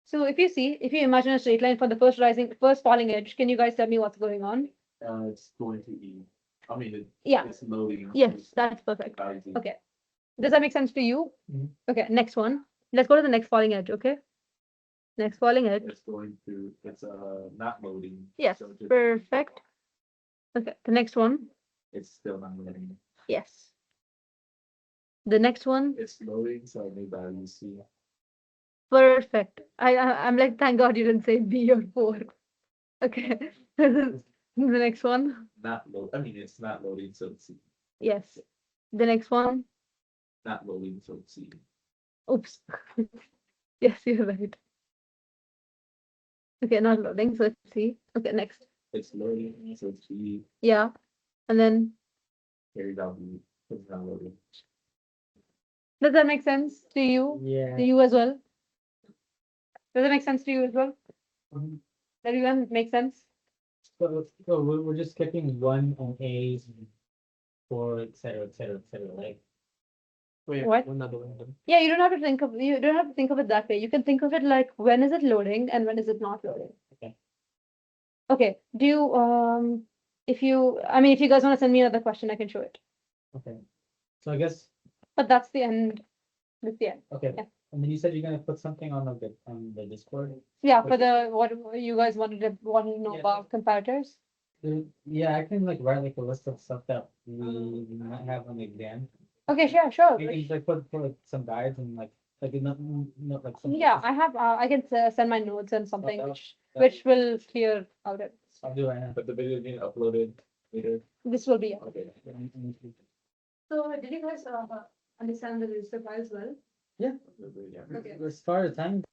So if you imagine a straight line for the first falling edge, can you guys tell me what's going on? It's going to E. I mean, Yeah. it's loading. Yes, that's perfect. Rising. Okay. Does that make sense to you? Mhm. Okay, next one. Let's go to the next falling edge, okay? Next falling edge. It's going to, it's not loading. Yes, so just- perfect. Okay, the next one. It's still not loading. Yes. The next one. It's loading, so maybe I will see. Perfect. I'm like, thank God you didn't say B or 4. Okay. The next one. Not load, I mean, it's not loading, so it's C, Yes. The next one. not loading, so it's C. Oops. Yes, you're right. Okay, not loading, so it's C. Okay, next. It's loading, so it's B, Yeah. And then, carry down B, it's not loading. does that make sense to you? Yeah. To you as well? Does it make sense to you as well? Mhm. Everyone, make sense? So we're just skipping 1 on A's, 4, et cetera, like. Wait, What? another one. Yeah, you don't have to think of it that way. You can think of it like when is it loading and when is it not loading. Okay. Okay. Do you if you if you guys want to send me another question, I can show it. Okay. So I guess, But that's the end. That's the end. okay, Yeah. and then you said you're gonna put something on the Discord? Yeah, for the what you guys wanted to want to know Yeah. about comparators. Yeah, I can like write like a list of stuff that we might have on the exam. Okay, sure. We can like put like some guides and like not like some. Yeah, I have I can send my notes and something that- which will clear out it. I'll do it right now. But the video is being uploaded later, This will be it. okay. So did you guys understand the register files well? Yeah. Okay. As far as time